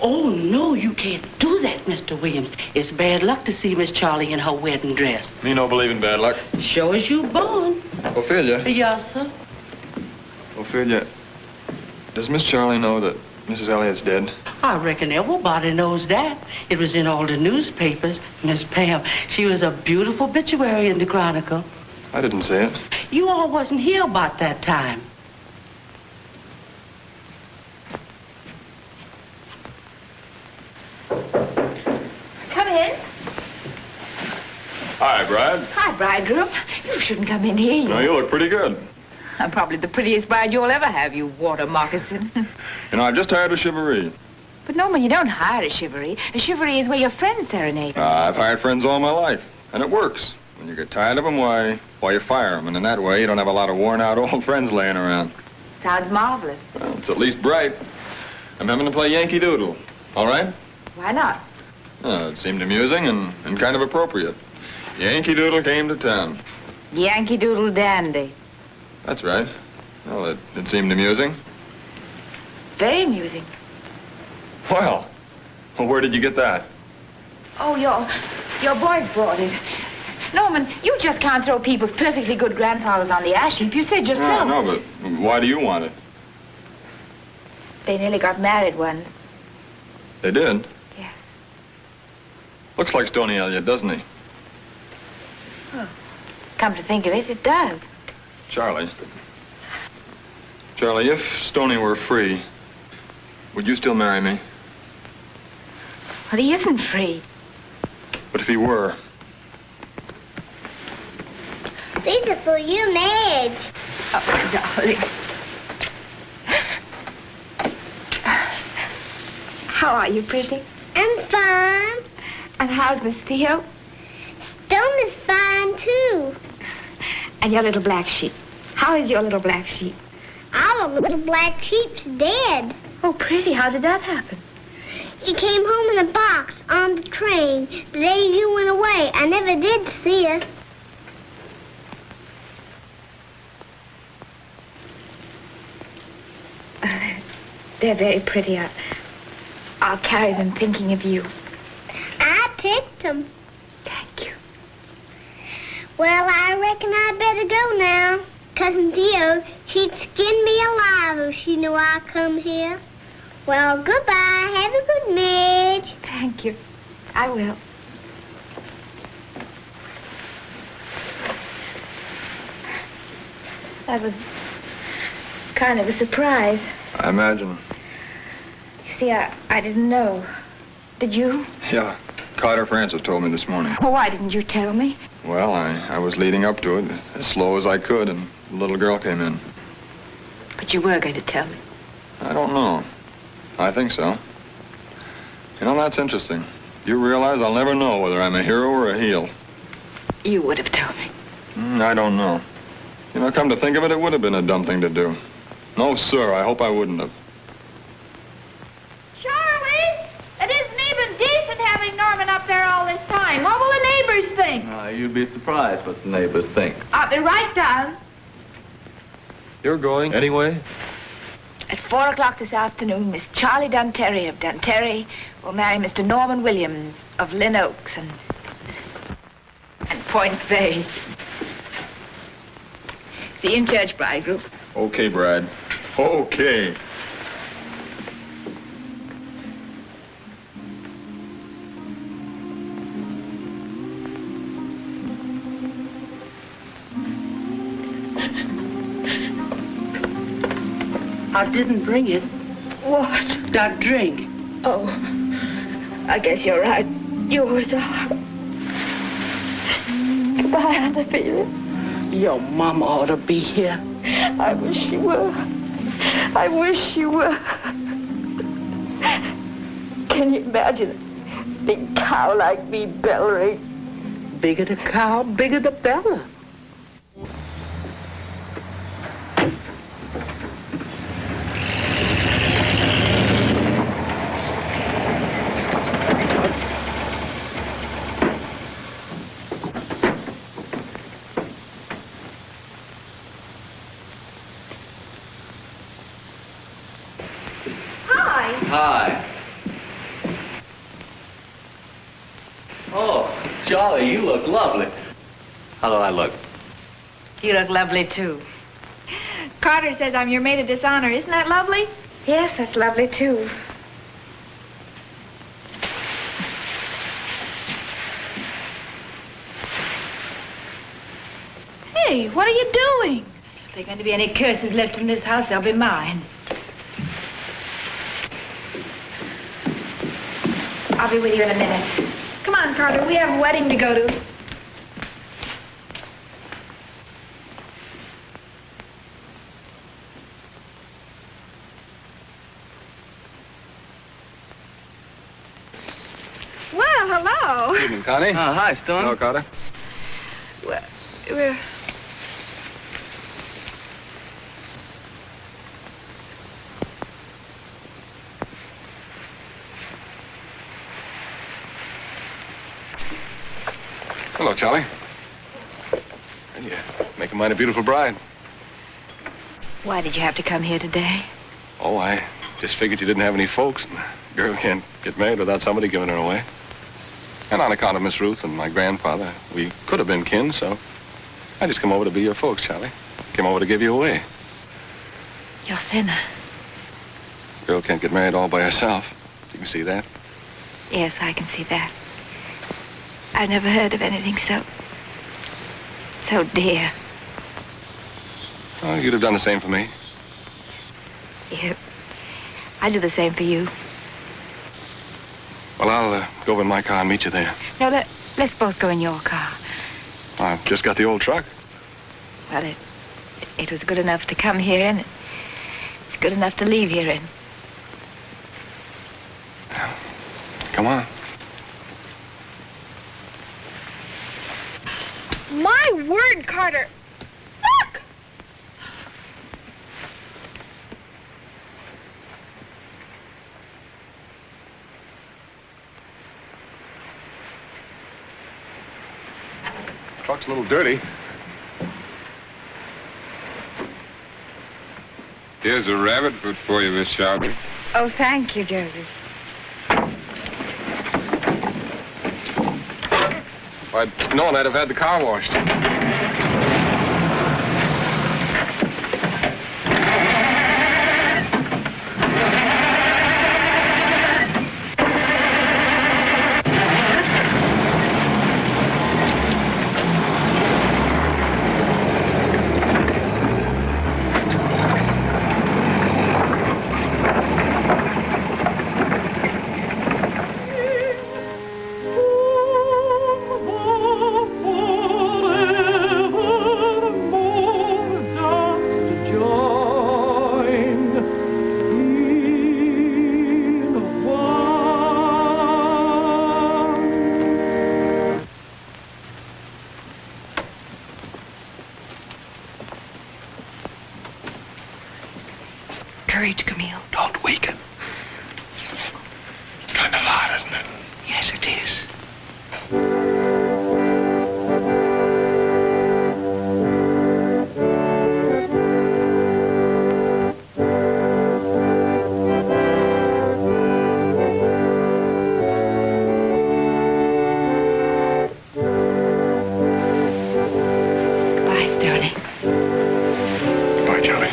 Oh, no, you can't do that, Mr. Williams. It's bad luck to see Miss Charlie in her wedding dress. Me no believe in bad luck. Sure as you born. Ophelia. Yes, sir. Ophelia, does Miss Charlie know that Mrs. Elliott's dead? I reckon everybody knows that. It was in all the newspapers. Miss Pam, she was a beautiful obituary in the Chronicle. I didn't see it. You all wasn't here about that time. Come in. Hi, Bride. Hi, bridegroom. You shouldn't come in here. No, you look pretty good. I'm probably the prettiest bride you'll ever have, you water moccasin. You know, I've just hired a chivalry. But Norman, you don't hire a chivalry. A chivalry is where your friends serenade. I've hired friends all my life, and it works. When you get tired of them, why you fire them, and in that way, you don't have a lot of worn-out old friends laying around. Sounds marvelous. Well, it's at least bright. I'm having to play Yankee Doodle. All right? Why not? It seemed amusing and kind of appropriate. Yankee Doodle came to town. Yankee Doodle Dandy. That's right. Well, it seemed amusing. Very amusing. Well, where did you get that? Oh, your boys brought it. Norman, you just can't throw people's perfectly good grandfathers on the ash heap. You said yourself. No, but why do you want it? They nearly got married once. They did? Yeah. Looks like Stony Elliott, doesn't he? Oh, come to think of it, it does. Charlie, if Stony were free, would you still marry me? Well, he isn't free. But if he were? These are for you, Madge. Oh, darling. How are you, pretty? I'm fine. And how's Miss Theo? Stone is fine, too. And your little black sheep. How is your little black sheep? Our little black sheep's dead. Oh, pretty, how did that happen? She came home in a box on the train the day you went away. I never did see her. They're very pretty. I'll carry them thinking of you. I picked them. Thank you. Well, I reckon I'd better go now. Cousin Theo, she'd skin me alive if she knew I come here. Well, goodbye. Have a good Madge. Thank you. I will. That was kind of a surprise. I imagine. You see, I didn't know. Did you? Yeah, Carter Francis told me this morning. Well, why didn't you tell me? Well, I was leading up to it as slow as I could, and the little girl came in. But you were going to tell me. I don't know. I think so. You know, that's interesting. You realize I'll never know whether I'm a hero or a heel. You would have told me. I don't know. You know, come to think of it, it would have been a dumb thing to do. No, sir, I hope I wouldn't have. Charlie, it isn't even decent having Norman up there all this time. What will the neighbors think? You'd be surprised what the neighbors think. I'll be right down. You're going anyway? At 4 o'clock this afternoon, Miss Charlie Dunterry of Dunterry will marry Mr. Norman Williams of Lynn Oaks and Points Bay. See you in church, bridegroom. Okay, Brad. Okay. I didn't bring it. What? That drink. Oh, I guess you're right. Yours are. Goodbye, Anna. Your mama ought to be here. I wish she were. I wish she were. Can you imagine a big cow like me bellowing? Bigger the cow, bigger the bellow. Hi. Oh, Charlie, you look lovely. How do I look? You look lovely, too. Carter says I'm your maid of dishonor. Isn't that lovely? Yes, that's lovely, too. Hey, what are you doing? If there are going to be any curses left in this house, they'll be mine. I'll be with you in a minute. Come on, Carter. We have a wedding to go to. Well, hello. Good evening, Connie. Hi, Stone. Hello, Carter. Well, we're... Hello, Charlie. And you make a mighty beautiful bride. Why did you have to come here today? Oh, I just figured you didn't have any folks, and a girl can't get married without somebody giving her away. And on account of Miss Ruth and my grandfather, we could have been kin, so I just come over to be your folks, Charlie. Came over to give you away. You're thinner. A girl can't get married all by herself. You can see that? Yes, I can see that. I've never heard of anything so dear. Oh, you'd have done the same for me. Yes. I do the same for you. Well, I'll go over in my car and meet you there. No, let's both go in your car. I've just got the old truck. Well, it was good enough to come here in. It's good enough to leave here in. Come on. My word, Carter. Look! Truck's a little dirty. Here's a rabbit foot for you, Miss Shelby. Oh, thank you, Joseph. If I'd known, I'd have had the car washed. Courage, Camille. Don't weaken. It's kind of hot, isn't it? Yes, it is. Goodbye, Sterling. Goodbye, Charlie.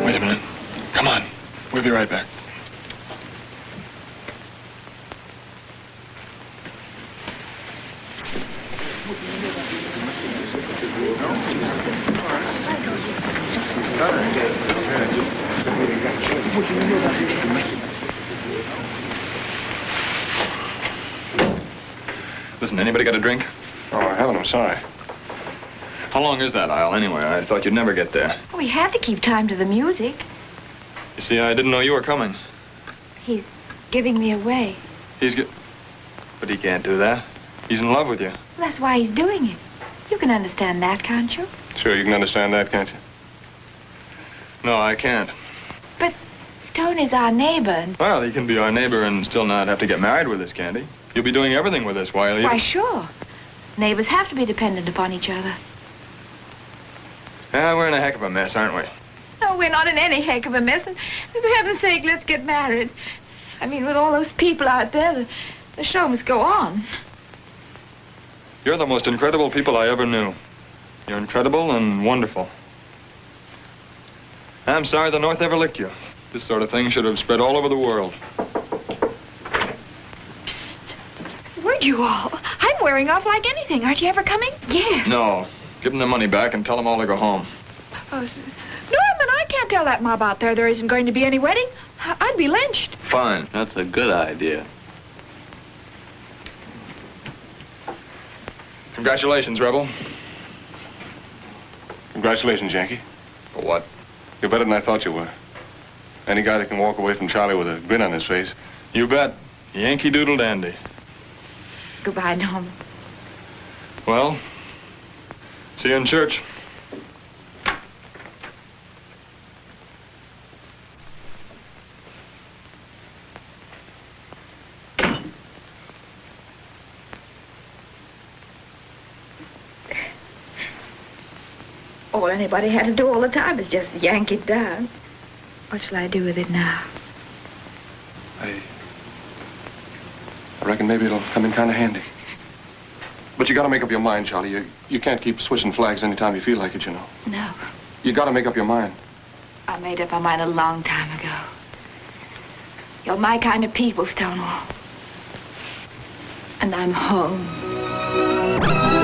Wait a minute. Come on. We'll be right back. Listen, anybody got a drink? Oh, Helen, I'm sorry. How long is that aisle, anyway? I thought you'd never get there. We have to keep time to the music. You see, I didn't know you were coming. He's giving me away. But he can't do that. He's in love with you. That's why he's doing it. You can understand that, can't you? Sure, you can understand that, can't you? No, I can't. But Stone is our neighbor. And... Well, he can be our neighbor and still not have to get married with us, can't he? You'll be doing everything with us while you... Why, sure. Neighbors have to be dependent upon each other. Yeah, we're in a heck of a mess, aren't we? No, we're not in any heck of a mess. And for heaven's sake, let's get married. I mean, with all those people out there, the show must go on. You're the most incredible people I ever knew. You're incredible and wonderful. I'm sorry the North ever licked you. This sort of thing should have spread all over the world. Where'd you all? I'm wearing off like anything. Aren't you ever coming? Yes. No. Give them the money back and tell them all to go home. Oh, Norman, I can't tell that mob out there isn't going to be any wedding. I'd be lynched. Fine. That's a good idea. Congratulations, Rebel. Congratulations, Yankee. For what? You're better than I thought you were. Any guy that can walk away from Charlie with a grin on his face. You bet. Yankee Doodle Dandy. Goodbye, Norman. Well, see you in church. All anybody had to do all the time is just yank it down. What shall I do with it now? I reckon maybe it'll come in kind of handy. But you gotta make up your mind, Charlie. You can't keep switching flags anytime you feel like it, you know. No. You gotta make up your mind. I made up my mind a long time ago. You're my kind of people, Stonewall. And I'm home.